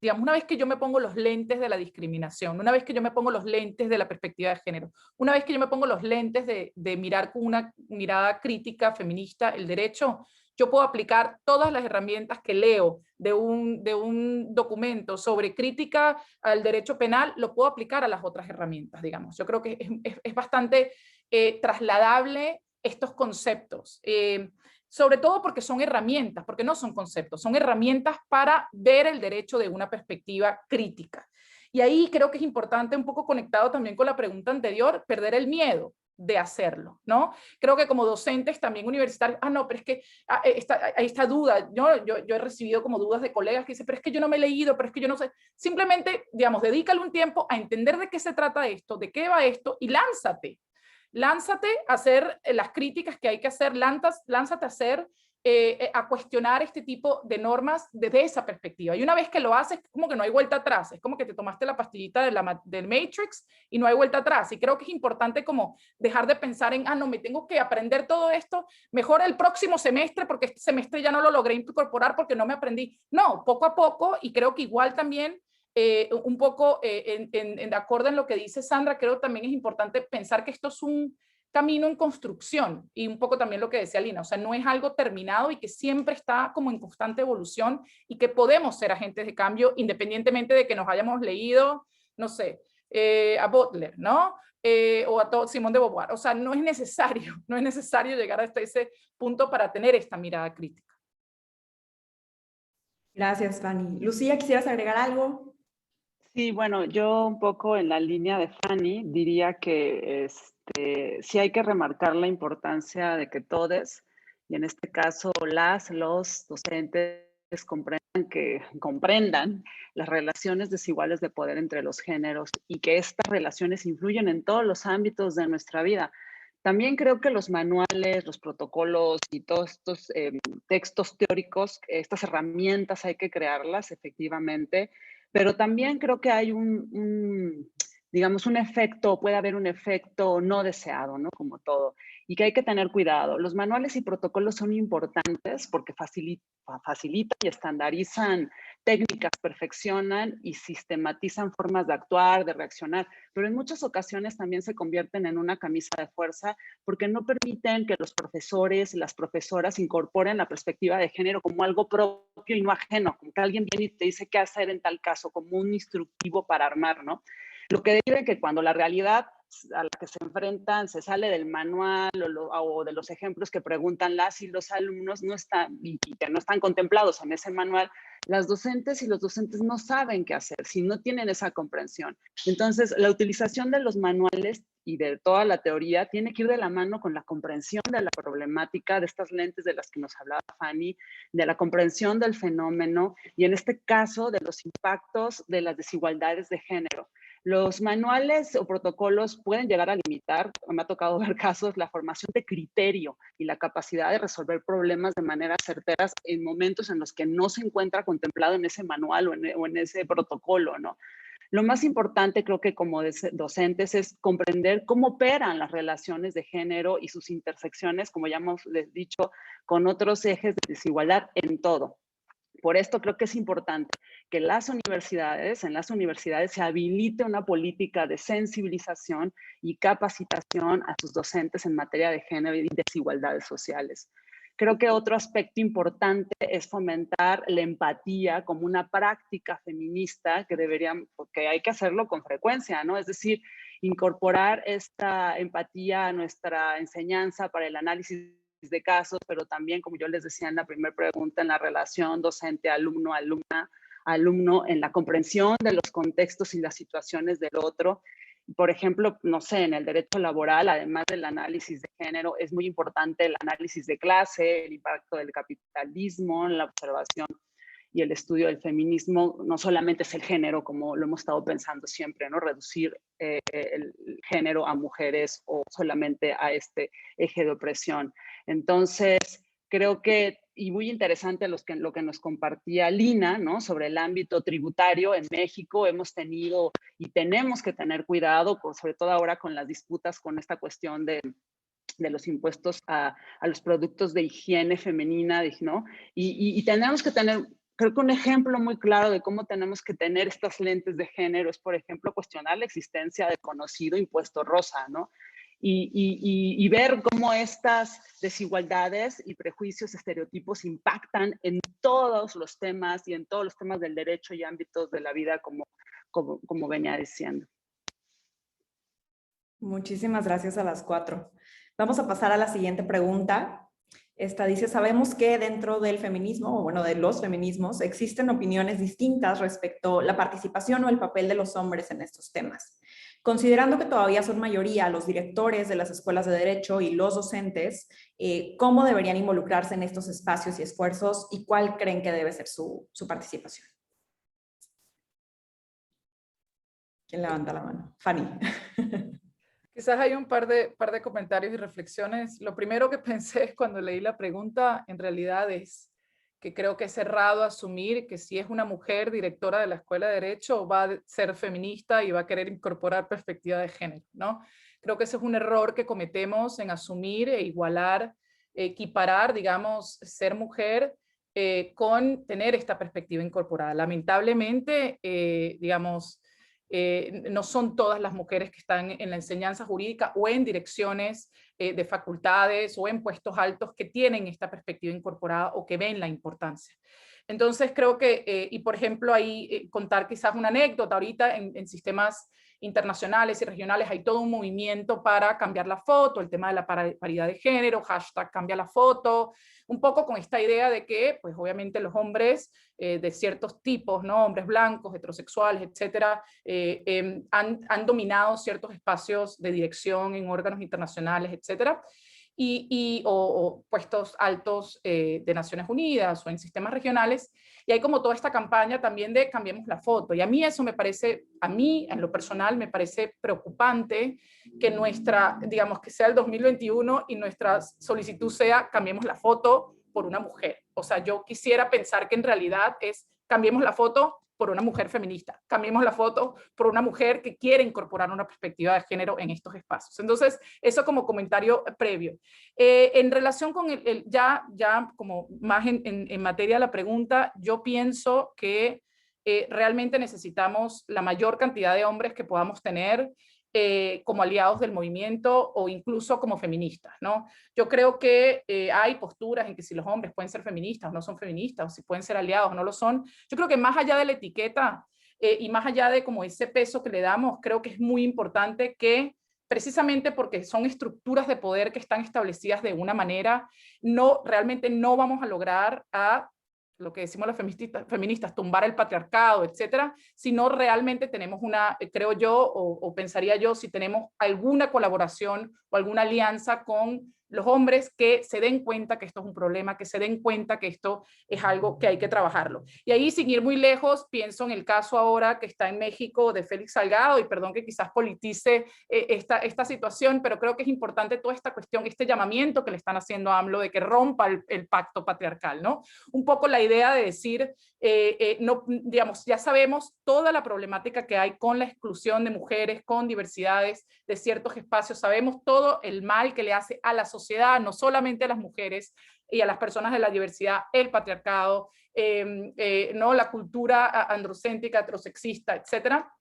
digamos, una vez que yo me pongo los lentes de la discriminación, una vez que yo me pongo los lentes de la perspectiva de género, una vez que yo me pongo los lentes de mirar con una mirada crítica, feminista, el derecho, yo puedo aplicar todas las herramientas que leo de un documento sobre crítica al derecho penal, lo puedo aplicar a las otras herramientas, digamos. Yo creo que es bastante trasladable estos conceptos. sobre todo porque son herramientas, porque no son conceptos, son herramientas para ver el derecho de una perspectiva crítica. Y ahí creo que es importante, un poco conectado también con la pregunta anterior, perder el miedo de hacerlo, ¿no? Creo que como docentes también universitarios, no, pero es que hay esta duda, yo he recibido como dudas de colegas que dicen, pero es que yo no me he leído, pero es que yo no sé. Simplemente, digamos, dedícale un tiempo a entender de qué se trata esto, de qué va esto, y lánzate a hacer las críticas que hay que hacer, lánzate a hacer, a cuestionar este tipo de normas desde esa perspectiva. Y una vez que lo haces, como que no hay vuelta atrás, es como que te tomaste la pastillita del Matrix y no hay vuelta atrás. Y creo que es importante como dejar de pensar en, no, me tengo que aprender todo esto, mejor el próximo semestre, porque este semestre ya no lo logré incorporar porque no me aprendí. No, poco a poco, y creo que igual también, un poco de acuerdo en lo que dice Sandra, creo también es importante pensar que esto es un camino en construcción, y un poco también lo que decía Lina, o sea, no es algo terminado y que siempre está como en constante evolución y que podemos ser agentes de cambio independientemente de que nos hayamos leído, no sé, a Butler, ¿no? O a Simón de Beauvoir. O sea, no es necesario llegar hasta ese punto para tener esta mirada crítica. Gracias, Fanny. Lucía, ¿quisieras agregar algo? Sí, bueno, yo un poco en la línea de Fanny diría que sí hay que remarcar la importancia de que todos, y en este caso los docentes, comprendan las relaciones desiguales de poder entre los géneros y que estas relaciones influyen en todos los ámbitos de nuestra vida. También creo que los manuales, los protocolos y todos estos textos teóricos, estas herramientas hay que crearlas efectivamente, pero también creo que hay digamos, un efecto, puede haber un efecto no deseado, ¿no? Como todo, y que hay que tener cuidado. Los manuales y protocolos son importantes porque facilitan y estandarizan técnicas, perfeccionan y sistematizan formas de actuar, de reaccionar, pero en muchas ocasiones también se convierten en una camisa de fuerza porque no permiten que los profesores y las profesoras incorporen la perspectiva de género como algo propio y no ajeno, como que alguien viene y te dice qué hacer en tal caso, como un instructivo para armar, ¿no? Lo que deriva que cuando la realidad a la que se enfrentan se sale del manual o de los ejemplos que preguntan las y los alumnos no están, y que no están contemplados en ese manual, las docentes y los docentes no saben qué hacer si no tienen esa comprensión. Entonces, la utilización de los manuales y de toda la teoría tiene que ir de la mano con la comprensión de la problemática, de estas lentes de las que nos hablaba Fanny, de la comprensión del fenómeno y en este caso de los impactos de las desigualdades de género. Los manuales o protocolos pueden llegar a limitar, me ha tocado ver casos, la formación de criterio y la capacidad de resolver problemas de manera certeras en momentos en los que no se encuentra contemplado en ese manual o en ese protocolo, ¿no? Lo más importante creo que como docentes es comprender cómo operan las relaciones de género y sus intersecciones, como ya hemos dicho, con otros ejes de desigualdad en todo. Por esto creo que es importante que en las universidades se habilite una política de sensibilización y capacitación a sus docentes en materia de género y desigualdades sociales. Creo que otro aspecto importante es fomentar la empatía como una práctica feminista porque hay que hacerlo con frecuencia, ¿no? Es decir, incorporar esta empatía a nuestra enseñanza para el análisis de casos, pero también, como yo les decía en la primera pregunta, en la relación docente-alumno, alumna-alumno, en la comprensión de los contextos y las situaciones del otro. Por ejemplo, no sé, en el derecho laboral, además del análisis de género, es muy importante el análisis de clase, el impacto del capitalismo, la observación y el estudio del feminismo. No solamente es el género, como lo hemos estado pensando siempre, ¿no? Reducir el género a mujeres o solamente a este eje de opresión. Entonces, creo que, y muy interesante lo que nos compartía Lina, ¿no? Sobre el ámbito tributario en México, hemos tenido y tenemos que tener cuidado, sobre todo ahora con las disputas con esta cuestión de los impuestos a los productos de higiene femenina, ¿no? Y tenemos que tener, creo que un ejemplo muy claro de cómo tenemos que tener estas lentes de género es, por ejemplo, cuestionar la existencia del conocido impuesto rosa, ¿no? Y ver cómo estas desigualdades y prejuicios, estereotipos impactan en todos los temas y en todos los temas del derecho y ámbitos de la vida, como venía diciendo. Muchísimas gracias a las 4. Vamos a pasar a la siguiente pregunta. Dice, sabemos que dentro del feminismo, o bueno, de los feminismos, existen opiniones distintas respecto a la participación o el papel de los hombres en estos temas. Considerando que todavía son mayoría los directores de las escuelas de derecho y los docentes, ¿cómo deberían involucrarse en estos espacios y esfuerzos y cuál creen que debe ser su participación? ¿Quién levanta la mano? Fanny. Quizás hay un par de comentarios y reflexiones. Lo primero que pensé cuando leí la pregunta, en realidad, es que creo que es errado asumir que si es una mujer directora de la Escuela de Derecho va a ser feminista y va a querer incorporar perspectiva de género, ¿no? Creo que ese es un error que cometemos en asumir e igualar, equiparar, digamos, ser mujer con tener esta perspectiva incorporada. Lamentablemente, digamos, no son todas las mujeres que están en la enseñanza jurídica o en direcciones de facultades o en puestos altos que tienen esta perspectiva incorporada o que ven la importancia. Entonces creo que, y por ejemplo ahí contar quizás una anécdota, ahorita en sistemas internacionales y regionales hay todo un movimiento para cambiar la foto, el tema de la paridad de género, hashtag cambia la foto, un poco con esta idea de que, pues obviamente los hombres de ciertos tipos, ¿no? Hombres blancos, heterosexuales, etcétera, han dominado ciertos espacios de dirección en órganos internacionales, etcétera, o puestos altos de Naciones Unidas o en sistemas regionales, y hay como toda esta campaña también de cambiemos la foto, y a mí eso me parece, a mí en lo personal me parece preocupante que digamos que sea el 2021 y nuestra solicitud sea cambiemos la foto por una mujer. O sea, yo quisiera pensar que en realidad es cambiemos la foto por una mujer feminista, cambiemos la foto por una mujer que quiere incorporar una perspectiva de género en estos espacios. Entonces, eso como comentario previo. En relación con ya como más en materia de la pregunta, yo pienso que realmente necesitamos la mayor cantidad de hombres que podamos tener como aliados del movimiento o incluso como feministas, ¿no? Yo creo que hay posturas en que si los hombres pueden ser feministas o no son feministas, o si pueden ser aliados o no lo son. Yo creo que más allá de la etiqueta y más allá de como ese peso que le damos, creo que es muy importante que precisamente porque son estructuras de poder que están establecidas de una manera, realmente no vamos a lograr lo que decimos las feministas, tumbar el patriarcado, etcétera, si no realmente tenemos creo yo, o pensaría yo, si tenemos alguna colaboración o alguna alianza con los hombres que se den cuenta que esto es un problema, que se den cuenta que esto es algo que hay que trabajarlo. Y ahí, sin ir muy lejos, pienso en el caso ahora que está en México de Félix Salgado, y perdón que quizás politice esta situación, pero creo que es importante toda esta cuestión, este llamamiento que le están haciendo a AMLO de que rompa el pacto patriarcal, ¿no? Un poco la idea de decir, no, digamos, ya sabemos toda la problemática que hay con la exclusión de mujeres, con diversidades de ciertos espacios, sabemos todo el mal que le hace a la sociedad, no solamente a las mujeres y a las personas de la diversidad, el patriarcado, ¿no? La cultura androcéntrica, heterosexista, etcétera.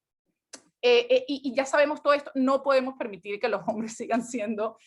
Y ya sabemos todo esto, no podemos permitir que los hombres sigan siendo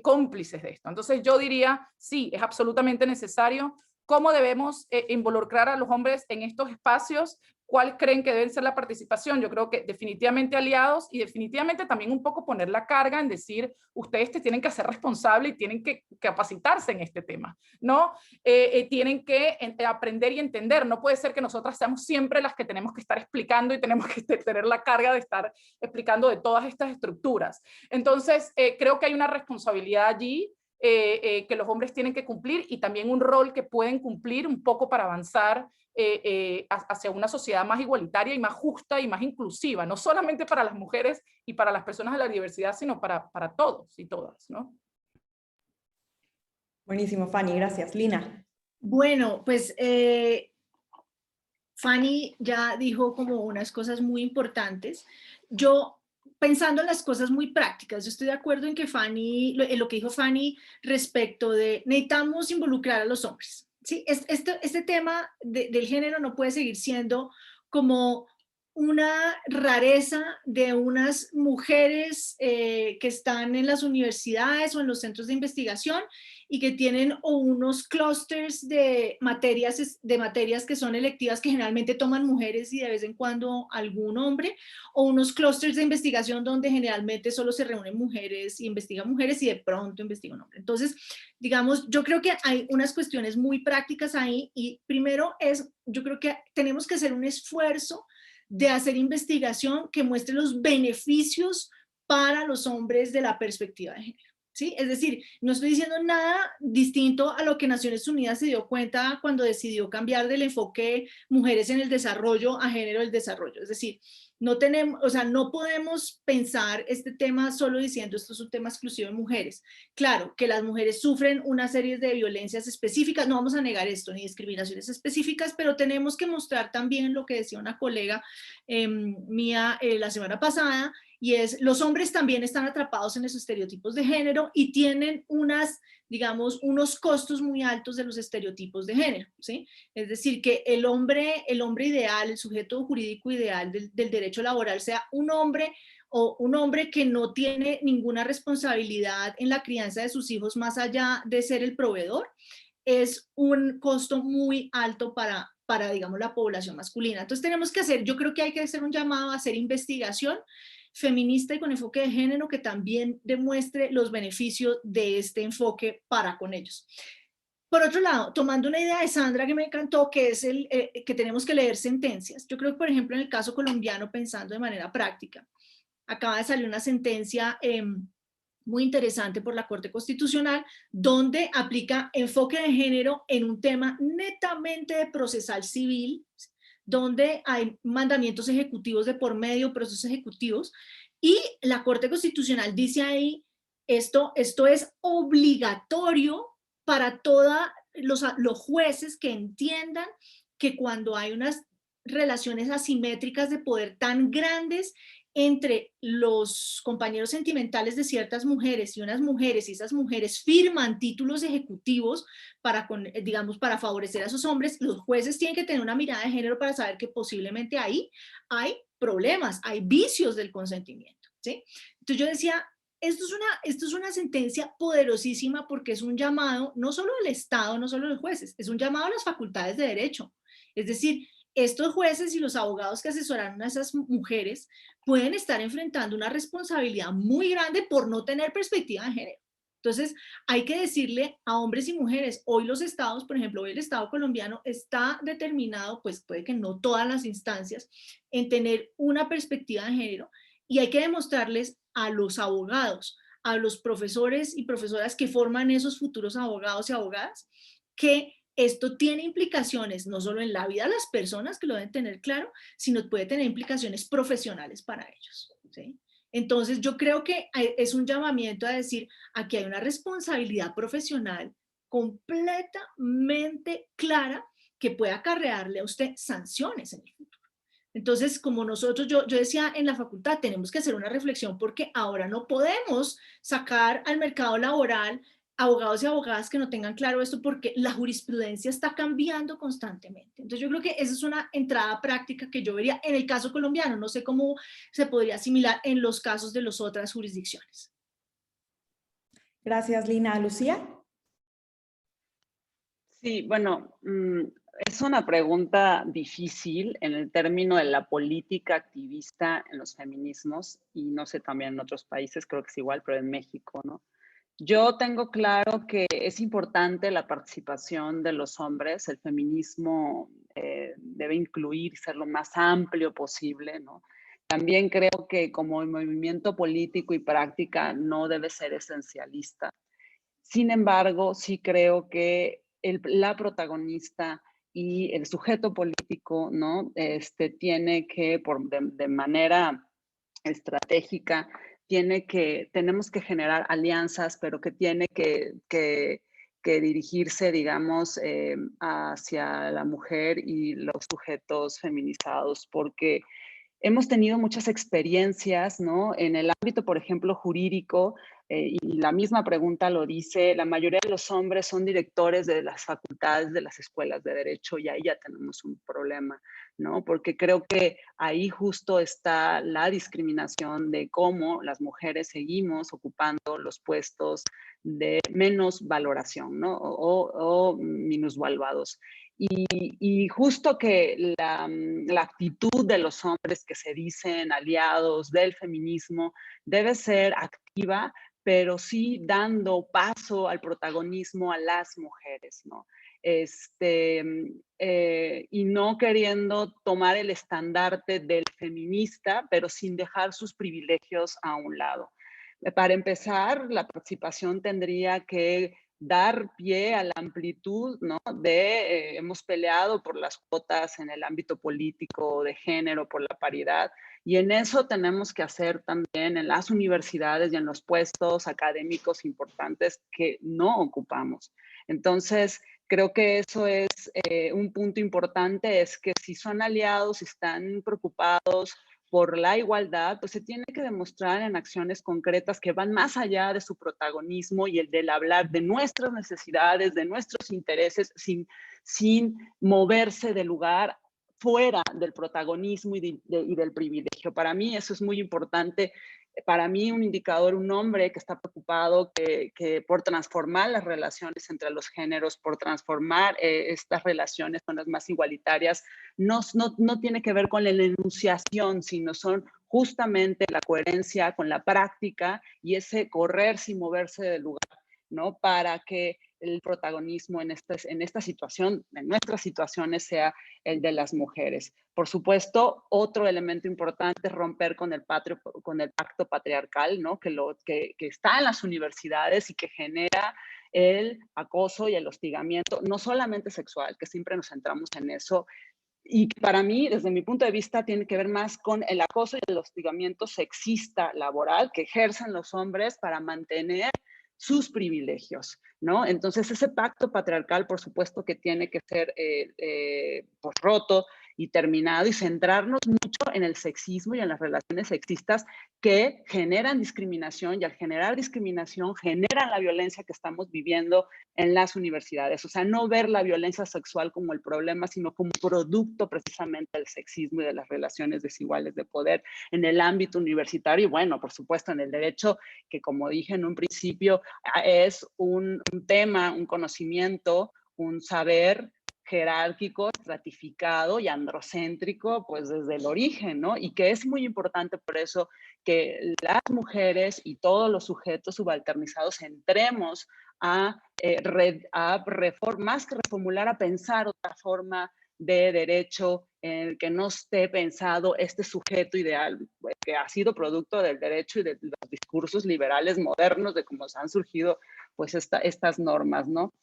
cómplices de esto. Entonces yo diría, sí, es absolutamente necesario. ¿Cómo debemos involucrar a los hombres en estos espacios? ¿Cuál creen que debe ser la participación? Yo creo que definitivamente aliados y definitivamente también un poco poner la carga en decir, ustedes tienen que ser responsables y tienen que capacitarse en este tema, ¿no? Tienen que aprender y entender. No puede ser que nosotras seamos siempre las que tenemos que estar explicando y tenemos que tener la carga de estar explicando de todas estas estructuras. Entonces, creo que hay una responsabilidad allí que los hombres tienen que cumplir y también un rol que pueden cumplir un poco para avanzar hacia una sociedad más igualitaria y más justa y más inclusiva, no solamente para las mujeres y para las personas de la diversidad, sino para todos y todas, ¿no? Buenísimo, Fanny, gracias. Lina. Bueno, pues Fanny ya dijo como unas cosas muy importantes. Yo, pensando en las cosas muy prácticas, yo estoy de acuerdo en que Fanny, lo que dijo Fanny respecto de necesitamos involucrar a los hombres. ¿Sí? Este tema del género no puede seguir siendo como una rareza de unas mujeres que están en las universidades o en los centros de investigación y que tienen o unos clústeres de materias que son electivas que generalmente toman mujeres y de vez en cuando algún hombre, o unos clústeres de investigación donde generalmente solo se reúnen mujeres y investigan mujeres y de pronto investigan hombres. Entonces, digamos, yo creo que hay unas cuestiones muy prácticas ahí y primero yo creo que tenemos que hacer un esfuerzo de hacer investigación que muestre los beneficios para los hombres de la perspectiva de género. ¿Sí? Es decir, no estoy diciendo nada distinto a lo que Naciones Unidas se dio cuenta cuando decidió cambiar del enfoque mujeres en el desarrollo a género del desarrollo. Es decir, no podemos pensar este tema solo diciendo esto es un tema exclusivo de mujeres. Claro, que las mujeres sufren una serie de violencias específicas, no vamos a negar esto, ni discriminaciones específicas, pero tenemos que mostrar también lo que decía una colega mía la semana pasada, y es, los hombres también están atrapados en esos estereotipos de género y tienen unos costos muy altos de los estereotipos de género, ¿sí? Es decir, que el hombre ideal, el sujeto jurídico ideal del derecho laboral sea un hombre o un hombre que no tiene ninguna responsabilidad en la crianza de sus hijos más allá de ser el proveedor, es un costo muy alto para digamos, la población masculina. Entonces tenemos que yo creo que hay que hacer un llamado a hacer investigación feminista y con enfoque de género que también demuestre los beneficios de este enfoque para con ellos. Por otro lado, tomando una idea de Sandra que me encantó, que es que tenemos que leer sentencias. Yo creo que, por ejemplo, en el caso colombiano, pensando de manera práctica, acaba de salir una sentencia muy interesante por la Corte Constitucional, donde aplica enfoque de género en un tema netamente de procesal civil, donde hay mandamientos ejecutivos de por medio, procesos ejecutivos, y la Corte Constitucional dice ahí, esto es obligatorio para todos los jueces que entiendan que cuando hay unas relaciones asimétricas de poder tan grandes entre los compañeros sentimentales de ciertas mujeres y unas mujeres, y esas mujeres firman títulos ejecutivos para favorecer a esos hombres, los jueces tienen que tener una mirada de género para saber que posiblemente ahí hay problemas, hay vicios del consentimiento, ¿sí? Entonces yo decía, esto es una sentencia poderosísima porque es un llamado no solo del Estado, no solo de los jueces, es un llamado a las facultades de derecho. Es decir, estos jueces y los abogados que asesoraron a esas mujeres pueden estar enfrentando una responsabilidad muy grande por no tener perspectiva de género. Entonces, hay que decirle a hombres y mujeres, hoy los estados, por ejemplo, hoy el Estado colombiano está determinado, pues puede que no todas las instancias, en tener una perspectiva de género, y hay que demostrarles a los abogados, a los profesores y profesoras que forman esos futuros abogados y abogadas, que esto tiene implicaciones no solo en la vida de las personas, que lo deben tener claro, sino puede tener implicaciones profesionales para ellos, ¿sí? Entonces yo creo que es un llamamiento a decir, aquí hay una responsabilidad profesional completamente clara que puede acarrearle a usted sanciones en el futuro. Entonces, como nosotros, yo decía en la facultad, tenemos que hacer una reflexión porque ahora no podemos sacar al mercado laboral abogados y abogadas que no tengan claro esto porque la jurisprudencia está cambiando constantemente. Entonces yo creo que esa es una entrada práctica que yo vería en el caso colombiano. No sé cómo se podría asimilar en los casos de las otras jurisdicciones. Gracias, Lina. ¿Lucía? Sí, bueno, es una pregunta difícil en el término de la política activista en los feminismos y no sé también en otros países, creo que es igual, pero en México, ¿no? Yo tengo claro que es importante la participación de los hombres, el feminismo debe incluir, ser lo más amplio posible, ¿no? También creo que como movimiento político y práctica no debe ser esencialista. Sin embargo, sí creo que la protagonista y el sujeto político, ¿no? Tiene que, de manera estratégica, tenemos que generar alianzas, pero que tiene que dirigirse, digamos, hacia la mujer y los sujetos feminizados, porque hemos tenido muchas experiencias, ¿no? En el ámbito, por ejemplo, jurídico, y la misma pregunta lo dice, la mayoría de los hombres son directores de las facultades de las escuelas de derecho y ahí ya tenemos un problema, ¿no? Porque creo que ahí justo está la discriminación de cómo las mujeres seguimos ocupando los puestos de menos valoración, ¿no? O minusvaluados. Y justo que la actitud de los hombres que se dicen aliados del feminismo debe ser activa, pero sí dando paso al protagonismo a las mujeres, ¿no? Y no queriendo tomar el estandarte del feminista, pero sin dejar sus privilegios a un lado. Para empezar, la participación tendría que dar pie a la amplitud, ¿no? Hemos peleado por las cuotas en el ámbito político, de género, por la paridad, y en eso tenemos que hacer también en las universidades y en los puestos académicos importantes que no ocupamos. Entonces, creo que eso es un punto importante, es que si son aliados, si están preocupados por la igualdad, pues se tiene que demostrar en acciones concretas que van más allá de su protagonismo y el del hablar de nuestras necesidades, de nuestros intereses, sin moverse del lugar fuera del protagonismo y del privilegio. Para mí eso es muy importante. Para mí un indicador, un hombre que está preocupado que por transformar las relaciones entre los géneros, por transformar estas relaciones con las más igualitarias, no tiene que ver con la enunciación, sino son justamente la coherencia con la práctica y ese correr sin moverse del lugar, ¿no? Para que el protagonismo en esta situación, en nuestras situaciones, sea el de las mujeres. Por supuesto, otro elemento importante es romper con el pacto patriarcal, ¿no? que está en las universidades y que genera el acoso y el hostigamiento, no solamente sexual, que siempre nos centramos en eso, y para mí, desde mi punto de vista, tiene que ver más con el acoso y el hostigamiento sexista laboral que ejercen los hombres para mantener sus privilegios, ¿no? Entonces, ese pacto patriarcal, por supuesto que tiene que ser pues, roto y terminado y centrarnos mucho en el sexismo y en las relaciones sexistas que generan discriminación y al generar discriminación generan la violencia que estamos viviendo en las universidades. O sea, no ver la violencia sexual como el problema, sino como producto precisamente del sexismo y de las relaciones desiguales de poder en el ámbito universitario y, bueno, por supuesto, en el derecho, que como dije en un principio, es un tema, un conocimiento, un saber jerárquico, estratificado y androcéntrico, pues desde el origen, ¿no? Y que es muy importante por eso que las mujeres y todos los sujetos subalternizados entremos más que reformular, a pensar otra forma de derecho en el que no esté pensado este sujeto ideal que ha sido producto del derecho y de los discursos liberales modernos de cómo se han surgido pues estas normas, ¿no?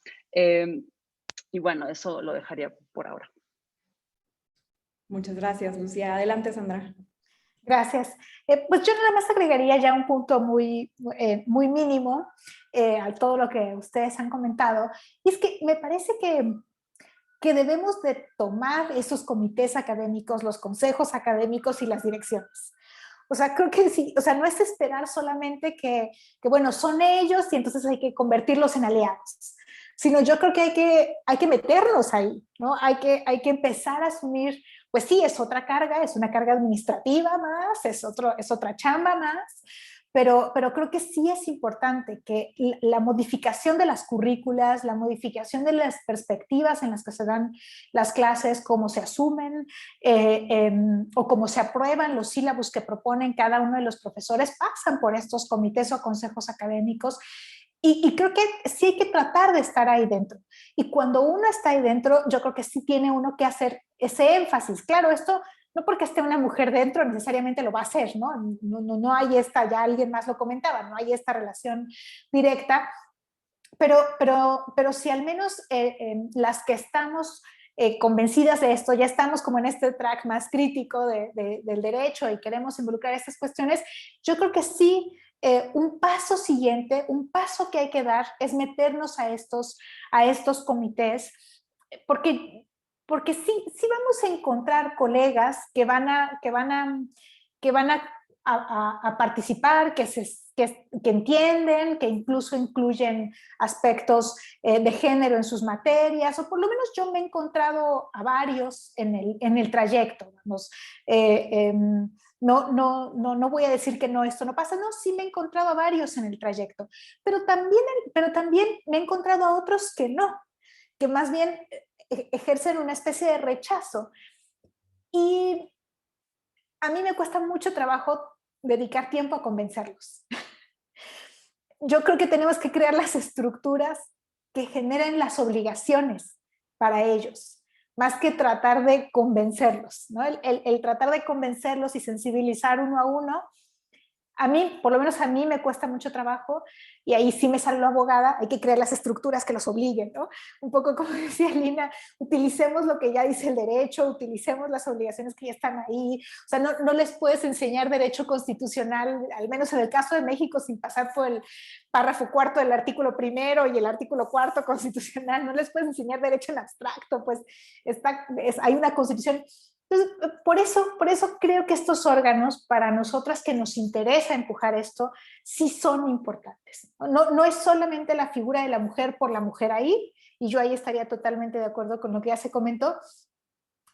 Y bueno, eso lo dejaría por ahora. Muchas gracias, Lucía. Adelante, Sandra. Gracias. Pues yo nada más agregaría ya un punto muy mínimo a todo lo que ustedes han comentado. Y es que me parece que debemos de tomar esos comités académicos, los consejos académicos y las direcciones. O sea, creo que sí, o sea, no es esperar solamente que bueno, son ellos y entonces hay que convertirlos en aliados, sino yo creo que hay que meternos ahí, ¿no? Hay que empezar a asumir, pues sí, es otra carga, es una carga administrativa más, es otra chamba más, pero creo que sí es importante que la modificación de las currículas, la modificación de las perspectivas en las que se dan las clases, cómo se asumen o cómo se aprueban los sílabos que proponen cada uno de los profesores, pasan por estos comités o consejos académicos. Y creo que sí hay que tratar de estar ahí dentro. Y cuando uno está ahí dentro, yo creo que sí tiene uno que hacer ese énfasis. Claro, esto no porque esté una mujer dentro necesariamente lo va a hacer, ¿no? No hay esta, ya alguien más lo comentaba, no hay esta relación directa, pero si al menos las que estamos convencidas de esto, ya estamos como en este track más crítico del derecho y queremos involucrar estas cuestiones, yo creo que sí, un paso siguiente, un paso que hay que dar es meternos a estos comités, porque sí vamos a encontrar colegas que van a participar, que que entienden, que incluso incluyen aspectos de género en sus materias, o por lo menos yo me he encontrado a varios en el trayecto. Vamos, no voy a decir que no, esto no pasa, no, sí me he encontrado a varios en el trayecto, pero también me he encontrado a otros que no, que más bien ejercen una especie de rechazo. Y a mí me cuesta mucho trabajo dedicar tiempo a convencerlos. Yo creo que tenemos que crear las estructuras que generen las obligaciones para ellos, más que tratar de convencerlos, ¿no? El tratar de convencerlos y sensibilizar uno a uno, a mí, por lo menos a mí me cuesta mucho trabajo, y ahí sí me sale la abogada, hay que crear las estructuras que los obliguen, ¿no? Un poco como decía Lina, utilicemos lo que ya dice el derecho, utilicemos las obligaciones que ya están ahí, o sea, no les puedes enseñar derecho constitucional, al menos en el caso de México, sin pasar por el párrafo cuarto del artículo primero y el artículo cuarto constitucional, no les puedes enseñar derecho en abstracto, pues hay una constitución. Entonces, por eso creo que estos órganos, para nosotras que nos interesa empujar esto, sí son importantes. No es solamente la figura de la mujer por la mujer ahí, y yo ahí estaría totalmente de acuerdo con lo que ya se comentó,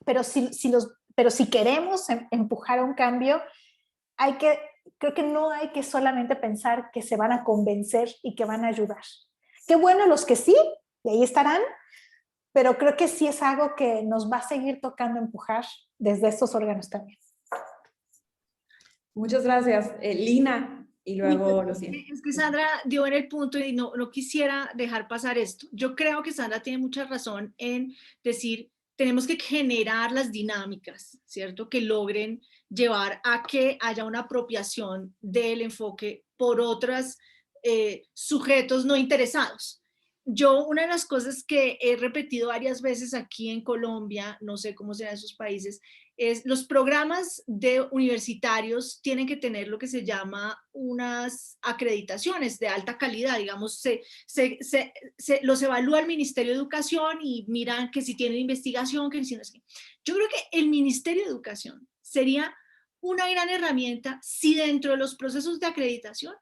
pero si queremos empujar un cambio, creo que no hay que solamente pensar que se van a convencer y que van a ayudar. Qué bueno los que sí, y ahí estarán, pero creo que sí es algo que nos va a seguir tocando empujar desde estos órganos también. Muchas gracias. Lina, y luego Lucía. Es que Sandra dio en el punto y no quisiera dejar pasar esto. Yo creo que Sandra tiene mucha razón en decir, tenemos que generar las dinámicas, ¿cierto? Que logren llevar a que haya una apropiación del enfoque por otros sujetos no interesados. Yo, una de las cosas que he repetido varias veces aquí en Colombia, no sé cómo será en esos países, es los programas de universitarios tienen que tener lo que se llama unas acreditaciones de alta calidad, digamos, los evalúa el Ministerio de Educación y miran que si tienen investigación, que si no es que. Yo creo que el Ministerio de Educación sería una gran herramienta si dentro de los procesos de acreditación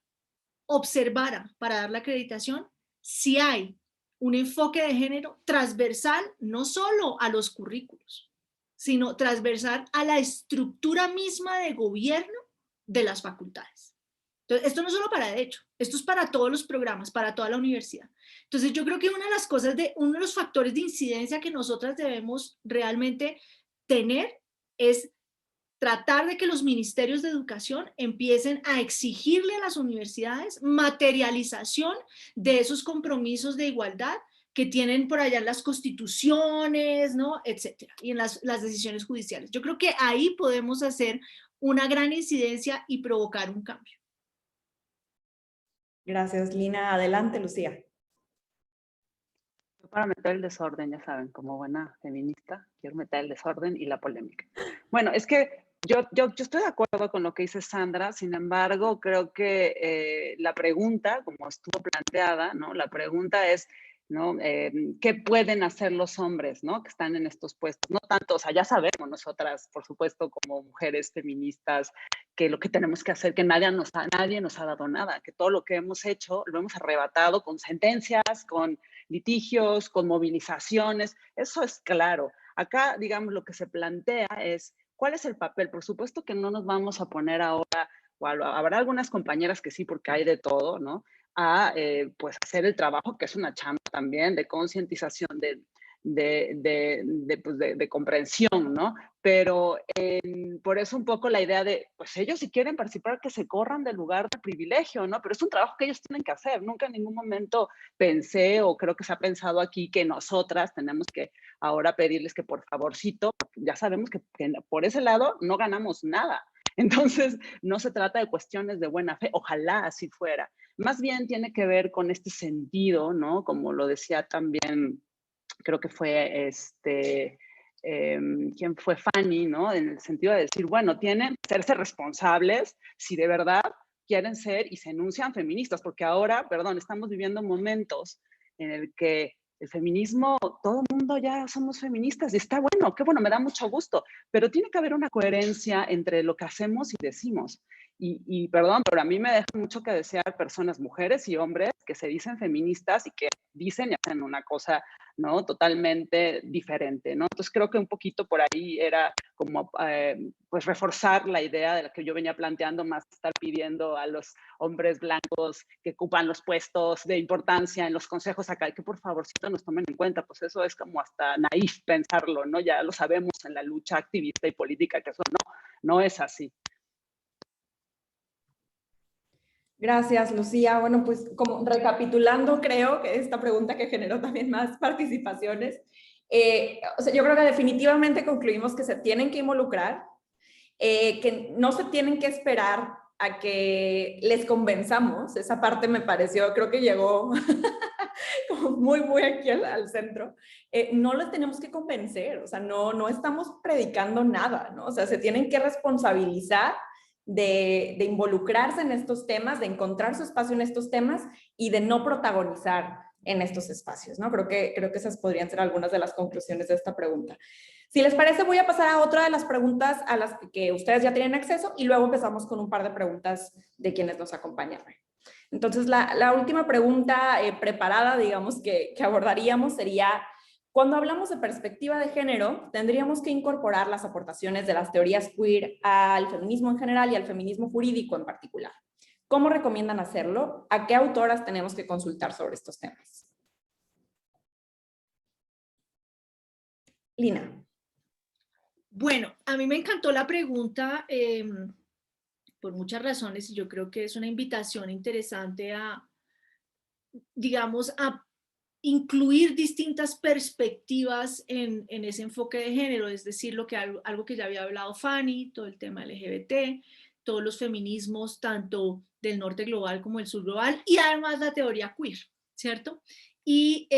observara para dar la acreditación si hay un enfoque de género transversal no solo a los currículos, sino transversal a la estructura misma de gobierno de las facultades. Entonces, esto no es solo para derecho, esto es para todos los programas, para toda la universidad. Entonces, yo creo que una de las cosas, uno de los factores de incidencia que nosotras debemos realmente tener es tratar de que los ministerios de educación empiecen a exigirle a las universidades materialización de esos compromisos de igualdad que tienen por allá en las constituciones, ¿no? Etcétera, y en las decisiones judiciales. Yo creo que ahí podemos hacer una gran incidencia y provocar un cambio. Gracias, Lina. Adelante, Lucía. Para meter el desorden, ya saben, como buena feminista, quiero meter el desorden y la polémica. Bueno, es que yo estoy de acuerdo con lo que dice Sandra, sin embargo, creo que la pregunta, como estuvo planteada, ¿no? La pregunta es, ¿no? ¿Qué pueden hacer los hombres, ¿no? Que están en estos puestos? No tanto, o sea, ya sabemos nosotras, por supuesto, como mujeres feministas, que lo que tenemos que hacer, que nadie nos ha dado nada, que todo lo que hemos hecho lo hemos arrebatado con sentencias, con litigios, con movilizaciones, eso es claro. Acá, digamos, lo que se plantea es, ¿cuál es el papel? Por supuesto que no nos vamos a poner ahora, o habrá algunas compañeras que sí, porque hay de todo, ¿no? A pues hacer el trabajo, que es una chamba también de concientización, de comprensión, ¿no? Pero por eso un poco la idea de, pues ellos si quieren participar, que se corran del lugar de privilegio, ¿no? Pero es un trabajo que ellos tienen que hacer. Nunca en ningún momento pensé, o creo que se ha pensado aquí, que nosotras tenemos que ahora pedirles que por favorcito, ya sabemos que por ese lado no ganamos nada. Entonces, no se trata de cuestiones de buena fe, ojalá así fuera. Más bien tiene que ver con este sentido, ¿no? Como lo decía también, creo que fue ¿quién fue? Fanny, ¿no? En el sentido de decir, bueno, tienen que serse responsables si de verdad quieren ser y se enuncian feministas, porque ahora, perdón, estamos viviendo momentos en el que el feminismo, todo el mundo mundo ya somos feministas y está bueno, qué bueno, me da mucho gusto, pero tiene que haber una coherencia entre lo que hacemos y decimos. Y perdón, pero a mí me deja mucho que desear personas, mujeres y hombres, que se dicen feministas y que dicen y hacen una cosa, ¿no?, totalmente diferente, ¿no? Entonces creo que un poquito por ahí era como pues reforzar la idea de la que yo venía planteando, más estar pidiendo a los hombres blancos que ocupan los puestos de importancia en los consejos acá, que por favorcito nos tomen en cuenta. Pues eso es como hasta naif pensarlo, ¿no? Ya lo sabemos en la lucha activista y política, que eso no es así. Gracias, Lucía. Bueno, pues como recapitulando, creo que esta pregunta que generó también más participaciones, o sea, yo creo que definitivamente concluimos que se tienen que involucrar, que no se tienen que esperar a que les convenzamos. Esa parte me pareció, creo que llegó como muy aquí al centro. No les tenemos que convencer, o sea, no estamos predicando nada, ¿no? O sea, se tienen que responsabilizar de involucrarse en estos temas, de encontrar su espacio en estos temas y de no protagonizar en estos espacios, ¿no? Creo que esas podrían ser algunas de las conclusiones de esta pregunta. Si les parece, voy a pasar a otra de las preguntas a las que ustedes ya tienen acceso y luego empezamos con un par de preguntas de quienes nos acompañan. Entonces, la última pregunta preparada, digamos, que abordaríamos sería: cuando hablamos de perspectiva de género, tendríamos que incorporar las aportaciones de las teorías queer al feminismo en general y al feminismo jurídico en particular. ¿Cómo recomiendan hacerlo? ¿A qué autoras tenemos que consultar sobre estos temas? Lina. Bueno, a mí me encantó la pregunta por muchas razones, y yo creo que es una invitación interesante a, digamos, a incluir distintas perspectivas en ese enfoque de género, es decir, algo que ya había hablado Fanny, todo el tema LGBT, todos los feminismos, tanto del norte global como del sur global, y además la teoría queer, ¿cierto? Y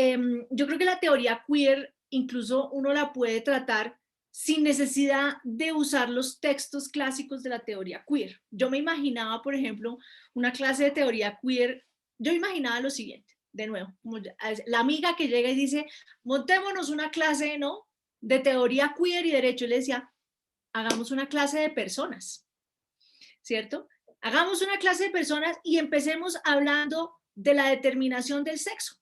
yo creo que la teoría queer incluso uno la puede tratar sin necesidad de usar los textos clásicos de la teoría queer. Yo me imaginaba, por ejemplo, una clase de teoría queer, yo imaginaba lo siguiente, de nuevo, como la amiga que llega y dice, montémonos una clase, ¿no?, de teoría queer y derecho. Y le decía, hagamos una clase de personas, ¿cierto? Hagamos una clase de personas y empecemos hablando de la determinación del sexo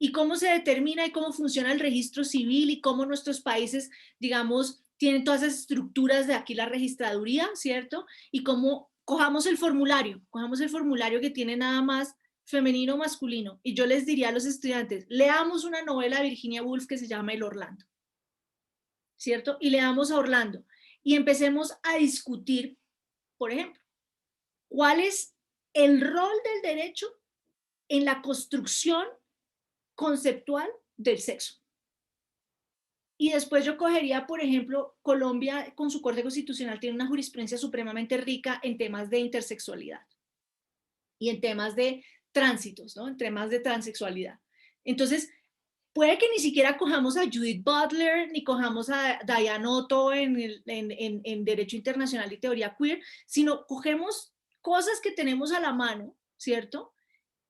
y cómo se determina y cómo funciona el registro civil y cómo nuestros países, digamos, tienen todas esas estructuras de aquí la registraduría, ¿cierto? Y cómo cojamos el formulario que tiene nada más femenino o masculino. Y yo les diría a los estudiantes, leamos una novela de Virginia Woolf que se llama El Orlando, ¿cierto? Y leamos a Orlando y empecemos a discutir, por ejemplo, cuál es el rol del derecho en la construcción conceptual del sexo. Y después yo cogería, por ejemplo, Colombia con su Corte Constitucional tiene una jurisprudencia supremamente rica en temas de intersexualidad y en temas de tránsitos, ¿no?, en temas de transexualidad. Entonces, puede que ni siquiera cojamos a Judith Butler ni cojamos a Diane Otto en Derecho Internacional y Teoría Queer, sino cogemos cosas que tenemos a la mano, ¿cierto?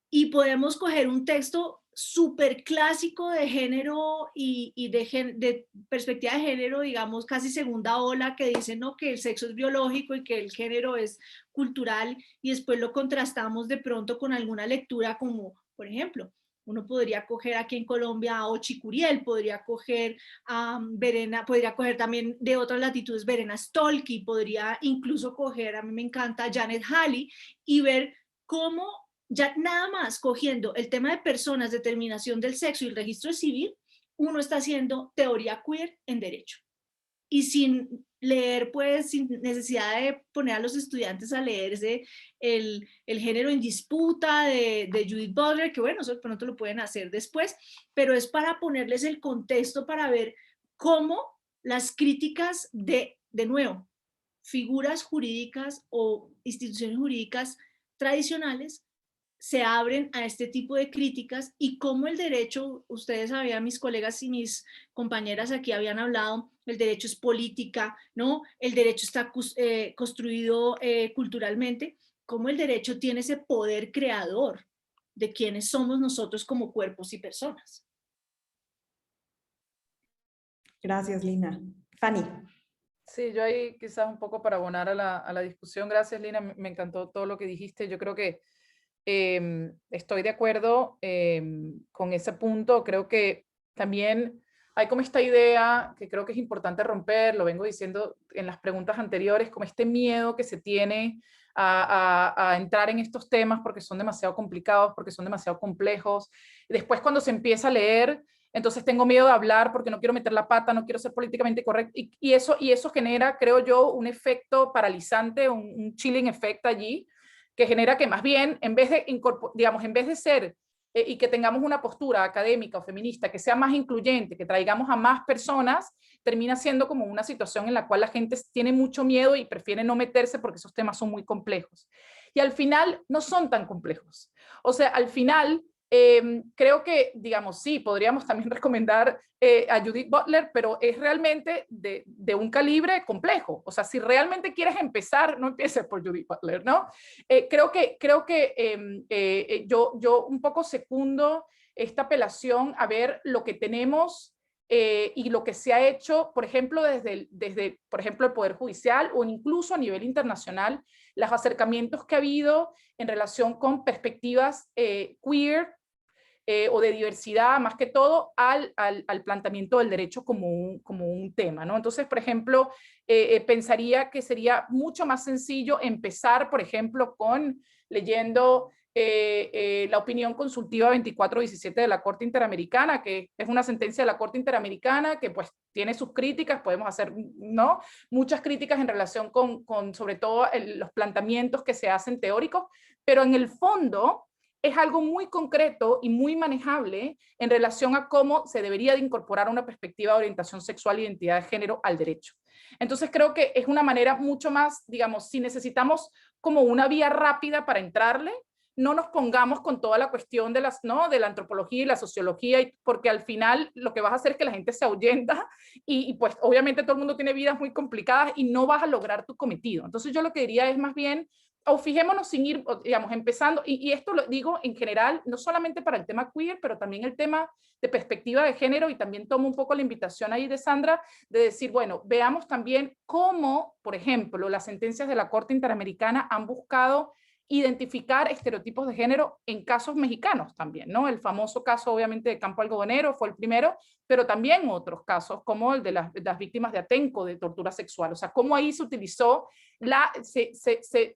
Y podemos coger un texto súper clásico de género y de perspectiva de género, digamos, casi segunda ola, que dicen, ¿no?, que el sexo es biológico y que el género es cultural, y después lo contrastamos de pronto con alguna lectura como, por ejemplo, uno podría coger aquí en Colombia a Ochi Curiel, podría coger a Verena, podría coger también de otras latitudes Verena Stolki, podría incluso coger, a mí me encanta, Janet Halley, y ver cómo ya nada más cogiendo el tema de personas, determinación del sexo y el registro civil, uno está haciendo teoría queer en derecho. Y sin leer, pues, sin necesidad de poner a los estudiantes a leerse el género en disputa de Judith Butler, que bueno, eso de pronto lo pueden hacer después, pero es para ponerles el contexto para ver cómo las críticas de nuevo, figuras jurídicas o instituciones jurídicas tradicionales se abren a este tipo de críticas, y cómo el derecho, ustedes sabían, mis colegas y mis compañeras aquí habían hablado, el derecho es política, ¿no? El derecho está construido culturalmente, cómo el derecho tiene ese poder creador de quiénes somos nosotros como cuerpos y personas. Gracias, Lina. Fanny. Sí, yo ahí quizás un poco para abonar a la discusión. Gracias, Lina, me encantó todo lo que dijiste. Yo creo que estoy de acuerdo con ese punto. Creo que también hay como esta idea que creo que es importante romper, lo vengo diciendo en las preguntas anteriores, como este miedo que se tiene a entrar en estos temas porque son demasiado complicados, porque son demasiado complejos. Y después cuando se empieza a leer, entonces tengo miedo de hablar porque no quiero meter la pata, no quiero ser políticamente correcto. Y eso genera, creo yo, un efecto paralizante, un chilling effect allí, que genera que más bien, en vez de, digamos, en vez de ser y que tengamos una postura académica o feminista que sea más incluyente, que traigamos a más personas, termina siendo como una situación en la cual la gente tiene mucho miedo y prefiere no meterse porque esos temas son muy complejos. Y al final no son tan complejos. O sea, al final creo que, digamos, sí, podríamos también recomendar a Judith Butler, pero es realmente de un calibre complejo. O sea, si realmente quieres empezar, no empieces por Judith Butler, ¿no? Creo que yo un poco secundo esta apelación a ver lo que tenemos y lo que se ha hecho, por ejemplo, desde por ejemplo, el Poder Judicial o incluso a nivel internacional, los acercamientos que ha habido en relación con perspectivas queer, o de diversidad, más que todo, al planteamiento del derecho como un tema, ¿no? Entonces, por ejemplo, pensaría que sería mucho más sencillo empezar, por ejemplo, con leyendo la opinión consultiva 2417 de la Corte Interamericana, que es una sentencia de la Corte Interamericana que pues tiene sus críticas, podemos hacer, ¿no?, muchas críticas en relación con sobre todo los planteamientos que se hacen teóricos, pero en el fondo es algo muy concreto y muy manejable en relación a cómo se debería de incorporar una perspectiva de orientación sexual e identidad de género al derecho. Entonces creo que es una manera mucho más, digamos, si necesitamos como una vía rápida para entrarle, no nos pongamos con toda la cuestión de de la antropología y la sociología, porque al final lo que vas a hacer es que la gente se ahuyenta y pues obviamente todo el mundo tiene vidas muy complicadas y no vas a lograr tu cometido. Entonces yo lo que diría es más bien, o fijémonos sin ir, digamos, empezando, y esto lo digo en general, no solamente para el tema queer, pero también el tema de perspectiva de género, y también tomo un poco la invitación ahí de Sandra, de decir, bueno, veamos también cómo, por ejemplo, las sentencias de la Corte Interamericana han buscado identificar estereotipos de género en casos mexicanos también, ¿no? El famoso caso, obviamente, de Campo Algodonero fue el primero, pero también otros casos, como el de las víctimas de Atenco, de tortura sexual. O sea, cómo ahí se utilizó,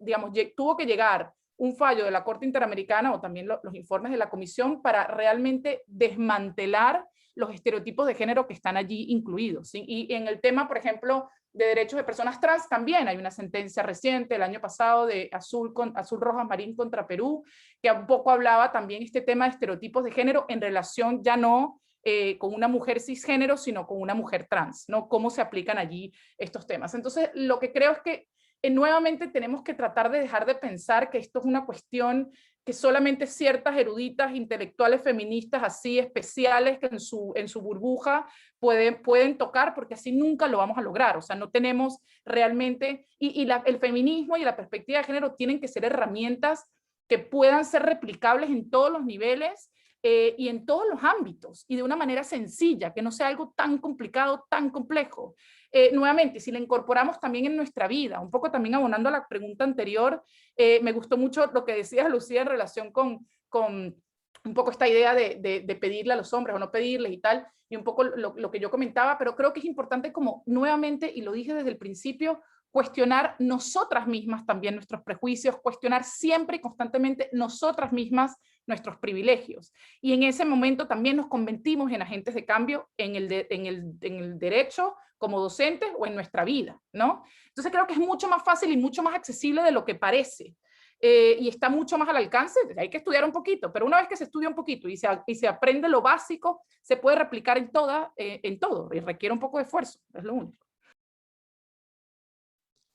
digamos, tuvo que llegar un fallo de la Corte Interamericana o también los informes de la Comisión para realmente desmantelar los estereotipos de género que están allí incluidos, ¿sí? Y en el tema, por ejemplo, de derechos de personas trans, también hay una sentencia reciente, el año pasado, de Azul Rojas Marín contra Perú, que un poco hablaba también este tema de estereotipos de género en relación ya no con una mujer cisgénero, sino con una mujer trans, ¿no? Cómo se aplican allí estos temas. Entonces, lo que creo es que nuevamente tenemos que tratar de dejar de pensar que esto es una cuestión que solamente ciertas eruditas intelectuales feministas así especiales que en su burbuja pueden tocar, porque así nunca lo vamos a lograr. O sea, no tenemos realmente, el feminismo y la perspectiva de género tienen que ser herramientas que puedan ser replicables en todos los niveles y en todos los ámbitos, y de una manera sencilla, que no sea algo tan complicado, tan complejo. Nuevamente, si la incorporamos también en nuestra vida, un poco también abonando a la pregunta anterior, me gustó mucho lo que decías, Lucía, en relación con un poco esta idea de pedirle a los hombres o no pedirles y tal, y un poco lo que yo comentaba, pero creo que es importante como nuevamente, y lo dije desde el principio, cuestionar nosotras mismas también nuestros prejuicios, cuestionar siempre y constantemente nosotras mismas nuestros privilegios. Y en ese momento también nos convertimos en agentes de cambio en el derecho, como docentes o en nuestra vida, ¿no? Entonces creo que es mucho más fácil y mucho más accesible de lo que parece. Y está mucho más al alcance, hay que estudiar un poquito, pero una vez que se estudia un poquito y se aprende lo básico, se puede replicar en todo, y requiere un poco de esfuerzo, es lo único.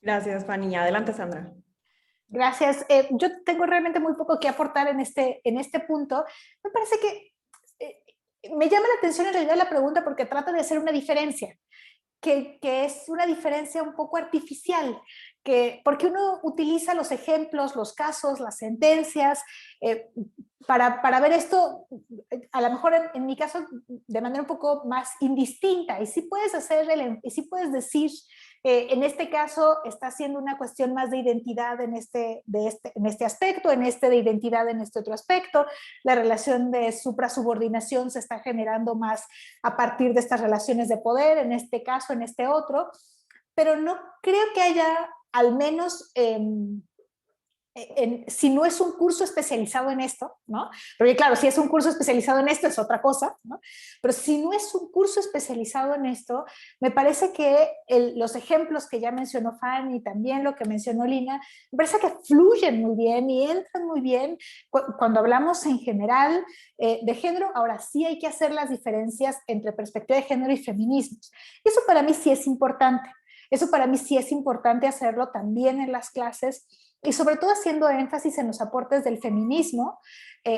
Gracias, Fanny. Adelante, Sandra. Gracias. Yo tengo realmente muy poco que aportar en este punto. Me parece que me llama la atención en realidad la pregunta porque trata de hacer una diferencia, que es una diferencia un poco artificial, porque uno utiliza los ejemplos, los casos, las sentencias, para ver esto, a lo mejor en mi caso, de manera un poco más indistinta, y sí puedes decir, en este caso está siendo una cuestión más de identidad en este aspecto, en este de identidad en este otro aspecto, la relación de suprasubordinación se está generando más a partir de estas relaciones de poder, en este caso, en este otro, pero no creo que haya, al menos si no es un curso especializado en esto, ¿no? Porque claro, si es un curso especializado en esto es otra cosa, ¿no? Pero si no es un curso especializado en esto, me parece que los ejemplos que ya mencionó Fanny y también lo que mencionó Lina, me parece que fluyen muy bien y entran muy bien cuando hablamos en general de género. Ahora sí hay que hacer las diferencias entre perspectiva de género y feminismos. Eso para mí sí es importante. Eso para mí sí es importante hacerlo también en las clases, y sobre todo haciendo énfasis en los aportes del feminismo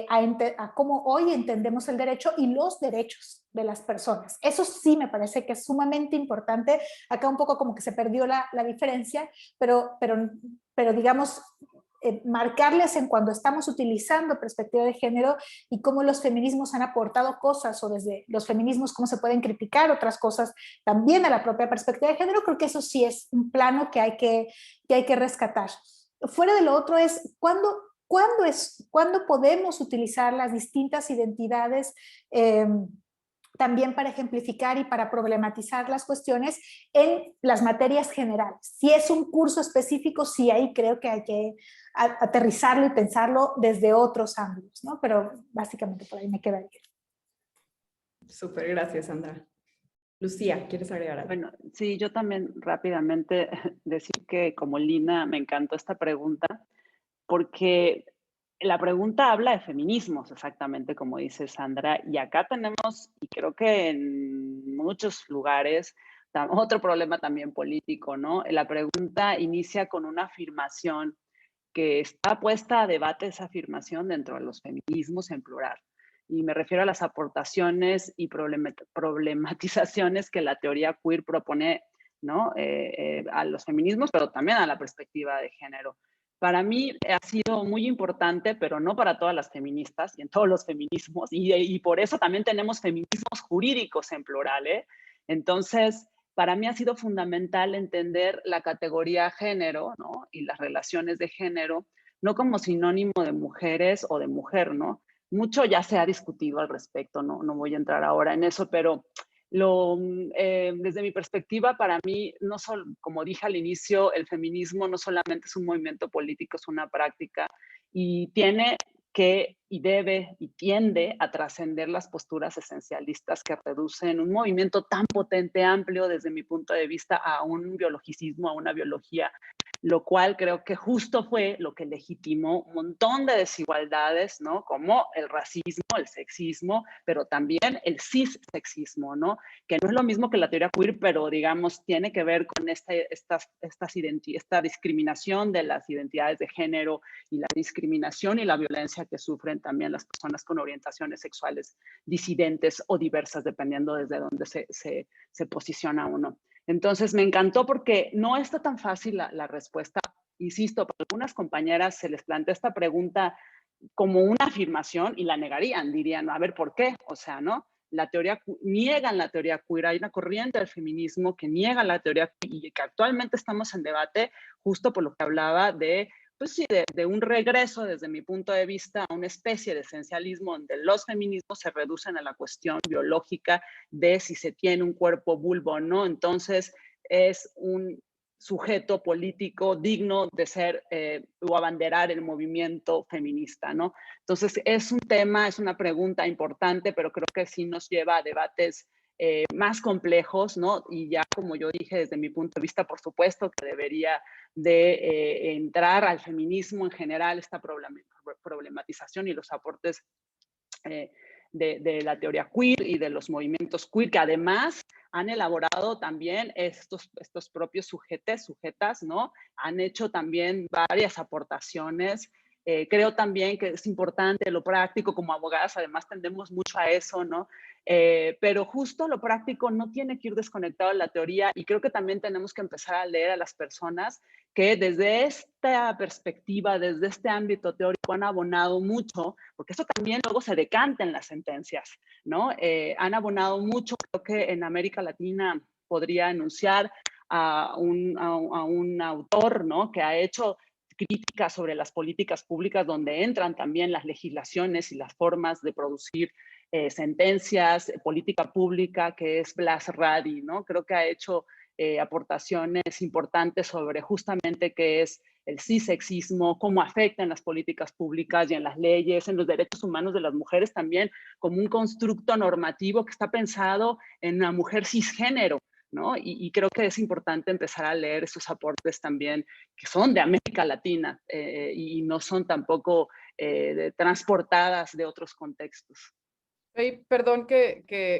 a cómo hoy entendemos el derecho y los derechos de las personas. Eso sí me parece que es sumamente importante. Acá un poco como que se perdió la diferencia, pero digamos, marcarles en cuando estamos utilizando perspectiva de género y cómo los feminismos han aportado cosas, o desde los feminismos cómo se pueden criticar otras cosas también a la propia perspectiva de género. Creo que eso sí es un plano que hay que rescatar. Fuera de lo otro es cuándo podemos utilizar las distintas identidades también para ejemplificar y para problematizar las cuestiones en las materias generales. Si es un curso específico, sí, ahí creo que hay que aterrizarlo y pensarlo desde otros ángulos, ¿no? Pero básicamente por ahí me quedaría. Súper, gracias, Sandra. Lucía, ¿quieres agregar algo? Bueno, sí, yo también rápidamente decir que como Lina me encantó esta pregunta, porque la pregunta habla de feminismos, exactamente como dice Sandra, y acá tenemos, y creo que en muchos lugares, otro problema también político, ¿no? La pregunta inicia con una afirmación que está puesta a debate, esa afirmación, dentro de los feminismos en plural. Y me refiero a las aportaciones y problematizaciones que la teoría queer propone, ¿no? A los feminismos, pero también a la perspectiva de género. Para mí ha sido muy importante, pero no para todas las feministas y en todos los feminismos, y por eso también tenemos feminismos jurídicos en plural, ¿eh? Entonces, para mí ha sido fundamental entender la categoría género, ¿no? Y las relaciones de género, no como sinónimo de mujeres o de mujer, ¿no? Mucho ya se ha discutido al respecto, no voy a entrar ahora en eso, pero desde mi perspectiva, para mí, no solo, como dije al inicio, el feminismo no solamente es un movimiento político, es una práctica, y tiene que y debe y tiende a trascender las posturas esencialistas que reducen un movimiento tan potente, amplio, desde mi punto de vista, a un biologicismo, a una biología, lo cual creo que justo fue lo que legitimó un montón de desigualdades, ¿no? Como el racismo, el sexismo, pero también el cissexismo, ¿no? Que no es lo mismo que la teoría queer, pero digamos tiene que ver con esta discriminación de las identidades de género y la discriminación y la violencia que sufren también las personas con orientaciones sexuales disidentes o diversas, dependiendo desde dónde se posiciona uno. Entonces me encantó porque no está tan fácil la respuesta. Insisto, para algunas compañeras se les plantea esta pregunta como una afirmación y la negarían, dirían, a ver, ¿por qué? O sea, ¿no? Niegan la teoría queer, hay una corriente del feminismo que niega la teoría queer y que actualmente estamos en debate justo por lo que hablaba de, pues sí, de un regreso desde mi punto de vista a una especie de esencialismo donde los feminismos se reducen a la cuestión biológica de si se tiene un cuerpo vulvo o no. Entonces es un sujeto político digno de ser o abanderar el movimiento feminista, ¿no? Entonces es un tema, es una pregunta importante, pero creo que sí nos lleva a debates más complejos, ¿no? Y ya como yo dije desde mi punto de vista, por supuesto que debería de entrar al feminismo en general, esta problematización y los aportes de la teoría queer y de los movimientos queer, que además han elaborado también estos propios sujetas, ¿no? Han hecho también varias aportaciones Creo también que es importante lo práctico, como abogadas además tendemos mucho a eso, ¿no? Pero justo lo práctico no tiene que ir desconectado de la teoría, y creo que también tenemos que empezar a leer a las personas que desde esta perspectiva, desde este ámbito teórico han abonado mucho, porque eso también luego se decanta en las sentencias, ¿no? Han abonado mucho. Creo que en América Latina podría enunciar a un autor, ¿no?, que ha hecho críticas sobre las políticas públicas, donde entran también las legislaciones y las formas de producir sentencias, política pública, que es Blas Radi, ¿no? Creo que ha hecho aportaciones importantes sobre justamente qué es el cisexismo, cómo afecta en las políticas públicas y en las leyes, en los derechos humanos de las mujeres también, como un constructo normativo que está pensado en una mujer cisgénero, ¿no? Y creo que es importante empezar a leer esos aportes también, que son de América Latina y no son tampoco transportadas de otros contextos. Perdón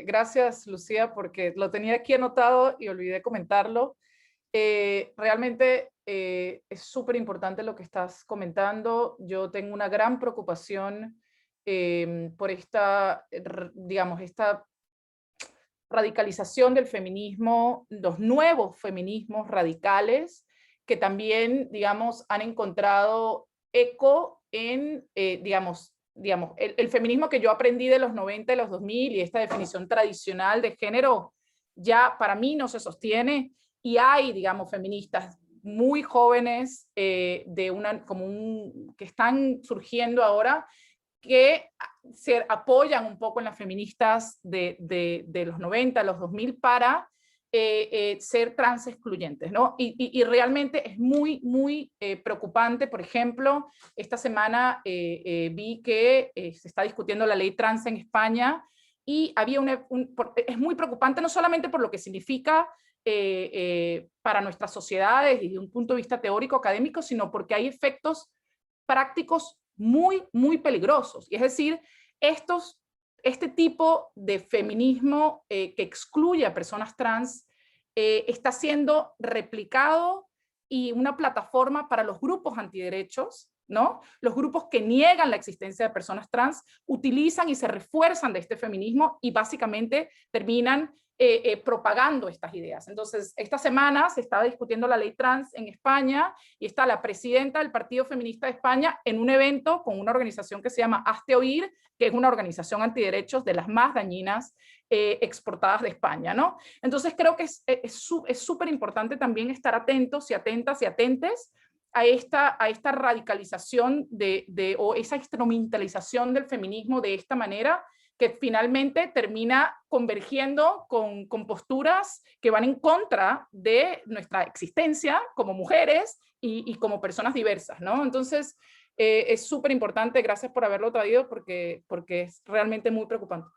gracias, Lucía, porque lo tenía aquí anotado y olvidé comentarlo. Realmente es súper importante lo que estás comentando. Yo tengo una gran preocupación por esta, digamos, esta radicalización del feminismo, los nuevos feminismos radicales que también, digamos, han encontrado eco en, digamos, el feminismo que yo aprendí de los 90 y los 2000 y esta definición tradicional de género ya para mí no se sostiene, y hay, digamos, feministas muy jóvenes que están surgiendo ahora, que se apoyan un poco en las feministas de los 90, los 2000 para ser trans excluyentes, ¿no? Y realmente es muy, muy preocupante. Por ejemplo, esta semana vi que se está discutiendo la ley trans en España, y había es muy preocupante no solamente por lo que significa para nuestras sociedades y de un punto de vista teórico académico, sino porque hay efectos prácticos muy, muy peligrosos. Y es decir, este tipo de feminismo que excluye a personas trans está siendo replicado y una plataforma para los grupos antiderechos, ¿no? Los grupos que niegan la existencia de personas trans utilizan y se refuerzan de este feminismo y básicamente terminan propagando estas ideas. Entonces, esta semana se estaba discutiendo la ley trans en España y está la presidenta del Partido Feminista de España en un evento con una organización que se llama Hazte Oír, que es una organización antiderechos de las más dañinas exportadas de España, ¿no? Entonces, creo que es súper importante también estar atentos y atentas y atentes a esta radicalización o esa instrumentalización del feminismo de esta manera, que finalmente termina convergiendo con posturas que van en contra de nuestra existencia como mujeres y como personas diversas, ¿no? Entonces, es súper importante, gracias por haberlo traído, porque es realmente muy preocupante.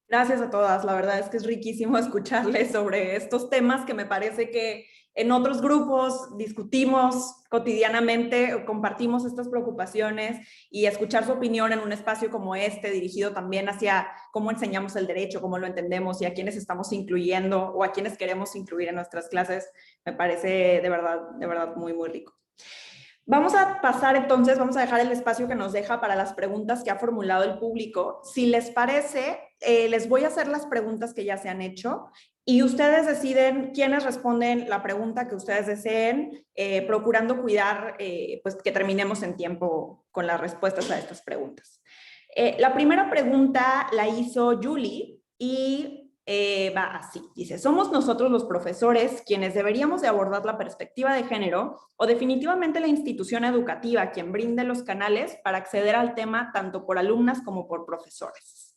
Gracias a todas, la verdad es que es riquísimo escucharles sobre estos temas que me parece que en otros grupos discutimos cotidianamente, o compartimos estas preocupaciones, y escuchar su opinión en un espacio como este, dirigido también hacia cómo enseñamos el derecho, cómo lo entendemos y a quienes estamos incluyendo o a quienes queremos incluir en nuestras clases, me parece de verdad muy, muy rico. Vamos a pasar entonces, vamos a dejar el espacio que nos deja para las preguntas que ha formulado el público. Si les parece, les voy a hacer las preguntas que ya se han hecho y ustedes deciden quiénes responden la pregunta que ustedes deseen, procurando cuidar pues que terminemos en tiempo con las respuestas a estas preguntas. La primera pregunta la hizo Julie y va así, dice: ¿somos nosotros los profesores quienes deberíamos de abordar la perspectiva de género o definitivamente la institución educativa quien brinde los canales para acceder al tema tanto por alumnas como por profesores?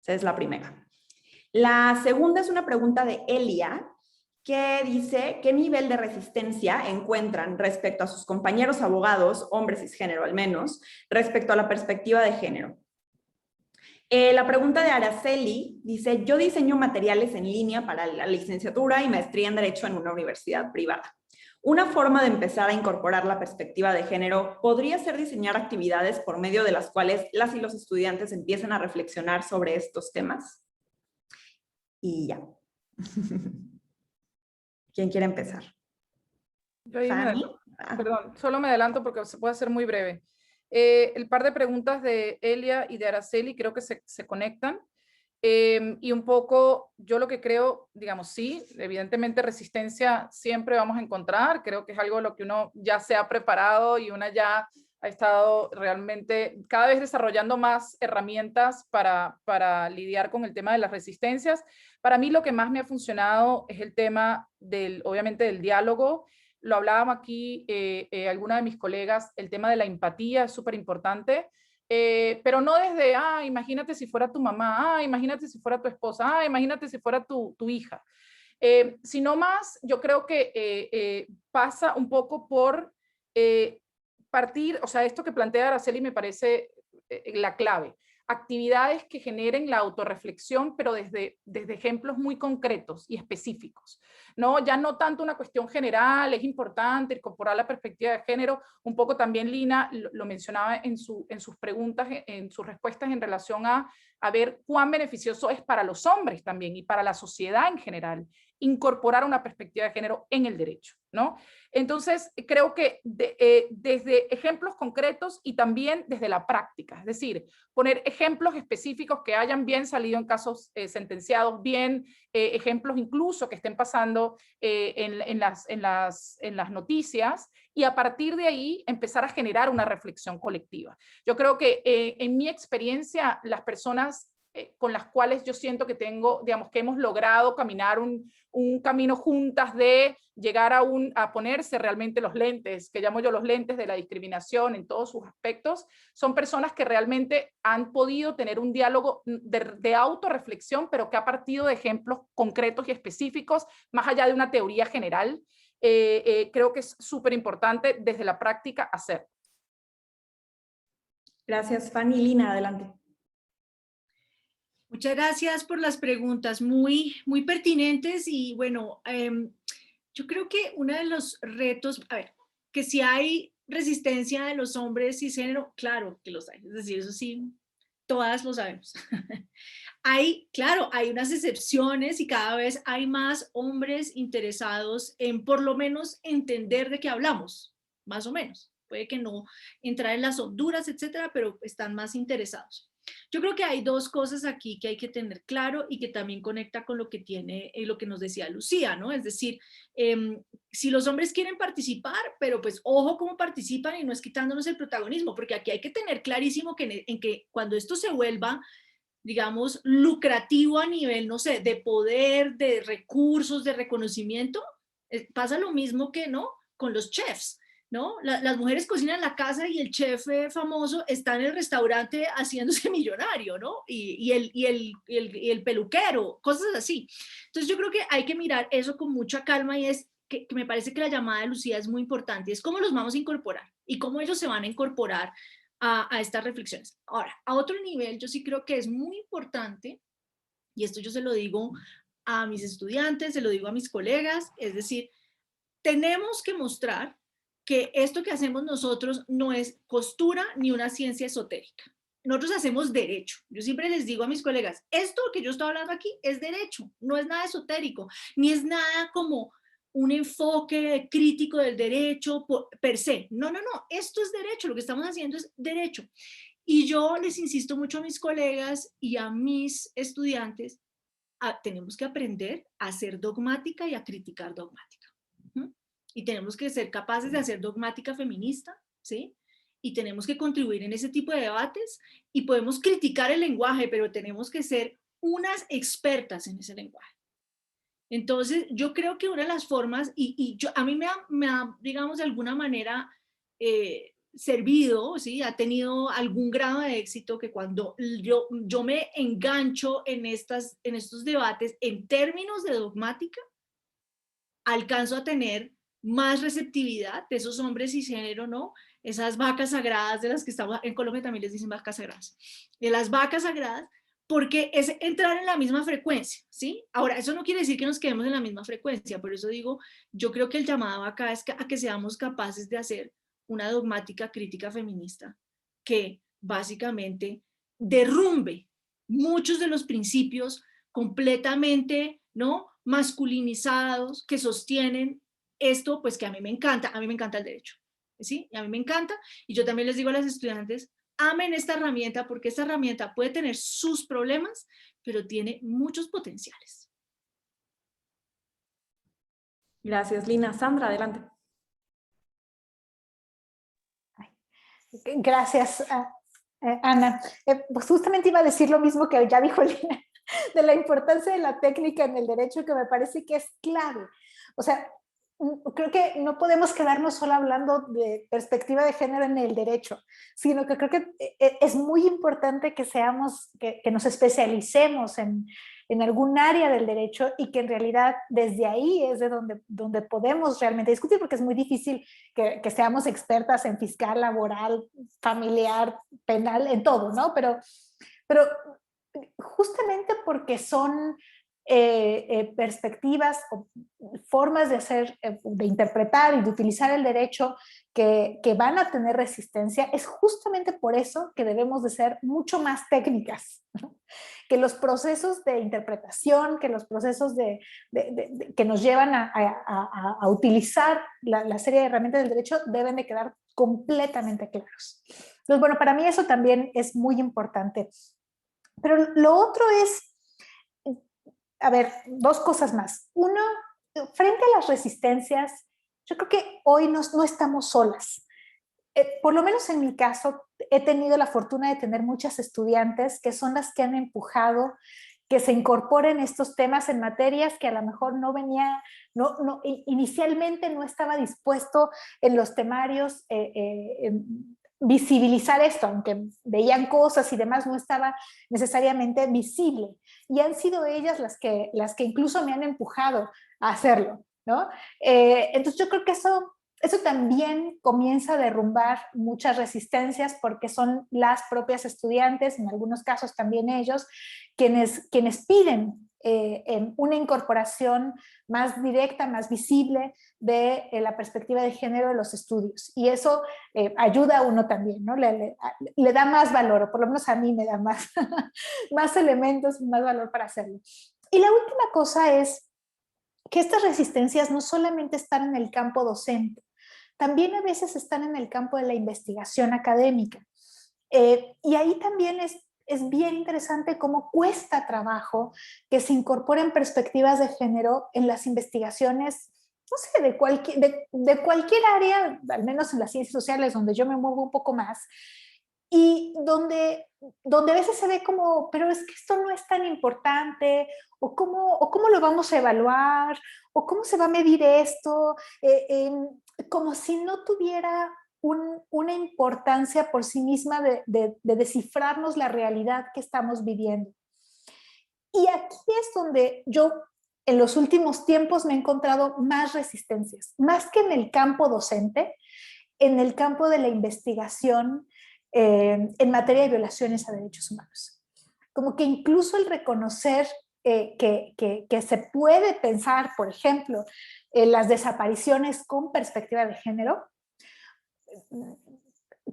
Esa es la primera. La segunda es una pregunta de Elia, que dice: ¿qué nivel de resistencia encuentran respecto a sus compañeros abogados, hombres cisgénero al menos, respecto a la perspectiva de género? La pregunta de Araceli dice: yo diseño materiales en línea para la licenciatura y maestría en Derecho en una universidad privada. Una forma de empezar a incorporar la perspectiva de género podría ser diseñar actividades por medio de las cuales las y los estudiantes empiecen a reflexionar sobre estos temas. Y ya. ¿Quién quiere empezar? Yo ahí Perdón, solo me adelanto porque se puede hacer muy breve. El par de preguntas de Elia y de Araceli creo que se conectan. Y un poco, yo lo que creo, digamos, sí, evidentemente resistencia siempre vamos a encontrar, creo que es algo a lo que uno ya se ha preparado y una ya ha estado realmente cada vez desarrollando más herramientas para lidiar con el tema de las resistencias. Para mí lo que más me ha funcionado es el tema obviamente del diálogo. Lo hablábamos aquí alguna de mis colegas, el tema de la empatía es súper importante. Pero no desde, imagínate si fuera tu mamá, imagínate si fuera tu esposa, imagínate si fuera tu hija. Sino más, yo creo que pasa un poco por partir, o sea, esto que plantea Araceli me parece la clave. Actividades que generen la autorreflexión, pero desde ejemplos muy concretos y específicos, ¿no? Ya no tanto una cuestión general, es importante incorporar la perspectiva de género, un poco también Lina lo mencionaba en sus preguntas, en sus respuestas en relación a ver cuán beneficioso es para los hombres también y para la sociedad en general incorporar una perspectiva de género en el derecho, ¿no? Entonces, creo que desde ejemplos concretos y también desde la práctica, es decir, poner ejemplos específicos que hayan bien salido en casos sentenciados, bien ejemplos incluso que estén pasando en las noticias, y a partir de ahí empezar a generar una reflexión colectiva. Yo creo que en mi experiencia, las personas con las cuales yo siento que digamos, que hemos logrado caminar un camino juntas de llegar a ponerse realmente los lentes, que llamo yo los lentes de la discriminación en todos sus aspectos, son personas que realmente han podido tener un diálogo de autorreflexión, pero que ha partido de ejemplos concretos y específicos, más allá de una teoría general. Creo que es súper importante desde la práctica hacer. Gracias, Fanny. Lina, adelante. Muchas gracias por las preguntas, muy, muy pertinentes. Y bueno, yo creo que uno de los retos, a ver, que si hay resistencia de los hombres cisgénero, claro que los hay, es decir, eso sí, todas lo sabemos. Claro, hay unas excepciones y cada vez hay más hombres interesados en por lo menos entender de qué hablamos, más o menos. Puede que no entrar en las honduras, etcétera, pero están más interesados. Yo creo que hay dos cosas aquí que hay que tener claro y que también conecta con lo que lo que nos decía Lucía, ¿no? Es decir, si los hombres quieren participar, pero pues ojo cómo participan y no es quitándonos el protagonismo, porque aquí hay que tener clarísimo en que cuando esto se vuelva, digamos, lucrativo a nivel, no sé, de poder, de recursos, de reconocimiento, pasa lo mismo que, ¿no? Con los chefs. ¿No? Las mujeres cocinan en la casa y el chef famoso está en el restaurante haciéndose millonario, ¿no? Y el peluquero, cosas así. Entonces yo creo que hay que mirar eso con mucha calma y es que me parece que la llamada de Lucía es muy importante, es cómo los vamos a incorporar y cómo ellos se van a incorporar a estas reflexiones. Ahora, a otro nivel, yo sí creo que es muy importante, y esto yo se lo digo a mis estudiantes, se lo digo a mis colegas, es decir, tenemos que mostrar que esto que hacemos nosotros no es costura ni una ciencia esotérica. Nosotros hacemos derecho. Yo siempre les digo a mis colegas, esto que yo estoy hablando aquí es derecho, no es nada esotérico, ni es nada como un enfoque crítico del derecho per se. No, no, no, esto es derecho, lo que estamos haciendo es derecho. Y yo les insisto mucho a mis colegas y a mis estudiantes, tenemos que aprender a ser dogmática y a criticar dogmática. Y tenemos que ser capaces de hacer dogmática feminista, ¿sí? Y tenemos que contribuir en ese tipo de debates y podemos criticar el lenguaje, pero tenemos que ser unas expertas en ese lenguaje. Entonces, yo creo que una de las formas, a mí me ha, digamos, de alguna manera servido, ¿sí? Ha tenido algún grado de éxito que cuando yo me engancho en estos debates en términos de dogmática, alcanzo a tener más receptividad de esos hombres cisgénero, ¿no? Esas vacas sagradas de las que estamos, en Colombia también les dicen vacas sagradas, de las vacas sagradas, porque es entrar en la misma frecuencia, ¿sí? Ahora, eso no quiere decir que nos quedemos en la misma frecuencia, por eso digo, yo creo que el llamado acá es a que seamos capaces de hacer una dogmática crítica feminista que básicamente derrumbe muchos de los principios completamente, ¿no?, masculinizados que sostienen esto pues que a mí me encanta el derecho, ¿sí? Y a mí me encanta, y yo también les digo a las estudiantes, amen esta herramienta porque esta herramienta puede tener sus problemas, pero tiene muchos potenciales. Gracias, Lina. Sandra, adelante. Gracias, Ana. Pues justamente iba a decir lo mismo que ya dijo Lina, de la importancia de la técnica en el derecho, que me parece que es clave. O sea, creo que no podemos quedarnos solo hablando de perspectiva de género en el derecho, sino que creo que es muy importante que que nos especialicemos en algún área del derecho y que en realidad desde ahí es de donde podemos realmente discutir, porque es muy difícil que seamos expertas en fiscal, laboral, familiar, penal, en todo, ¿no? Pero justamente porque son perspectivas o formas de hacer, de interpretar y de utilizar el derecho que van a tener resistencia, es justamente por eso que debemos de ser mucho más técnicas, ¿no? Que los procesos de interpretación, que los procesos que nos llevan a utilizar la serie de herramientas del derecho deben de quedar completamente claros. Entonces, bueno, para mí eso también es muy importante. Pero lo otro es, a ver, dos cosas más. Uno, frente a las resistencias, yo creo que hoy no estamos solas. Por lo menos en mi caso, he tenido la fortuna de tener muchas estudiantes que son las que han empujado que se incorporen estos temas en materias que a lo mejor inicialmente no estaba dispuesto en los temarios visibilizar esto, aunque veían cosas y demás, no estaba necesariamente visible. Y han sido ellas las que incluso me han empujado a hacerlo, ¿no? Entonces yo creo que eso también comienza a derrumbar muchas resistencias, porque son las propias estudiantes, en algunos casos también ellos, quienes piden una incorporación más directa, más visible de la perspectiva de género de los estudios. Y eso ayuda a uno también, ¿no? Le da más valor, o por lo menos a mí me da más, más elementos, más valor para hacerlo. Y la última cosa es que estas resistencias no solamente están en el campo docente, también a veces están en el campo de la investigación académica. Y ahí también es bien interesante cómo cuesta trabajo que se incorporen perspectivas de género en las investigaciones, no sé, de cualquier área, al menos en las ciencias sociales, donde yo me muevo un poco más, y donde a veces se ve como, pero es que esto no es tan importante, o cómo lo vamos a evaluar, o cómo se va a medir esto, como si no tuviera una importancia por sí misma de descifrarnos la realidad que estamos viviendo. Y aquí es donde yo en los últimos tiempos me he encontrado más resistencias, más que en el campo docente, en el campo de la investigación en materia de violaciones a derechos humanos. Como que incluso el reconocer que se puede pensar, por ejemplo, en las desapariciones con perspectiva de género,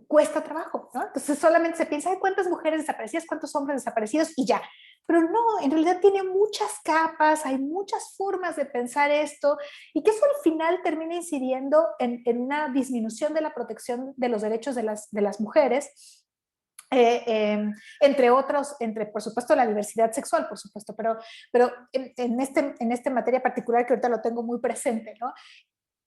cuesta trabajo, ¿no? Entonces solamente se piensa en cuántas mujeres desaparecidas, cuántos hombres desaparecidos y ya. Pero no, en realidad tiene muchas capas, hay muchas formas de pensar esto, y que eso al final termina incidiendo en una disminución de la protección de los derechos de las mujeres, entre otros, por supuesto la diversidad sexual, por supuesto, pero en esta materia particular que ahorita lo tengo muy presente, ¿no?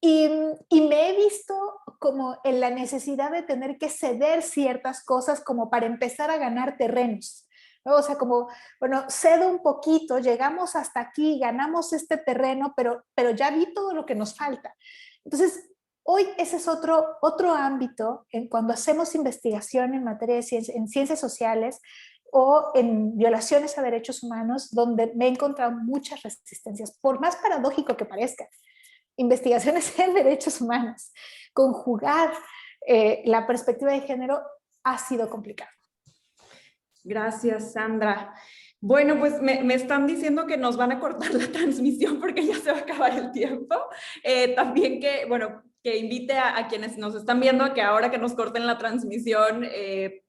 Y me he visto como en la necesidad de tener que ceder ciertas cosas como para empezar a ganar terrenos, ¿no? O sea, como, bueno, cedo un poquito, llegamos hasta aquí, ganamos este terreno, pero ya vi todo lo que nos falta. Entonces, hoy ese es otro ámbito cuando hacemos investigación en materia de en ciencias sociales o en violaciones a derechos humanos, donde me he encontrado muchas resistencias, por más paradójico que parezca. Investigaciones en derechos humanos, conjugar la perspectiva de género ha sido complicado. Gracias, Sandra. Bueno, pues me están diciendo que nos van a cortar la transmisión porque ya se va a acabar el tiempo. También que invite a quienes nos están viendo a que ahora que nos corten la transmisión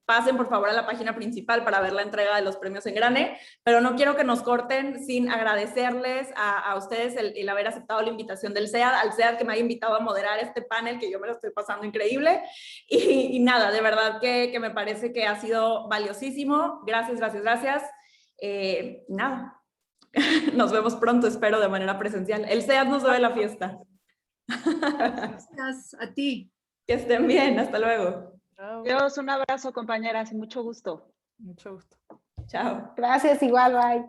pasen por favor a la página principal para ver la entrega de los premios Engrane, pero no quiero que nos corten sin agradecerles a ustedes el haber aceptado la invitación del SEAD, al SEAD que me haya invitado a moderar este panel, que yo me lo estoy pasando increíble, y nada, de verdad que me parece que ha sido valiosísimo. Gracias, gracias, gracias. Nada, nos vemos pronto, espero, de manera presencial. El SEAD nos debe la fiesta. Gracias a ti. Que estén bien, hasta luego. Dios, un abrazo, compañeras, y mucho gusto. Mucho gusto. Chao. Gracias, igual, bye.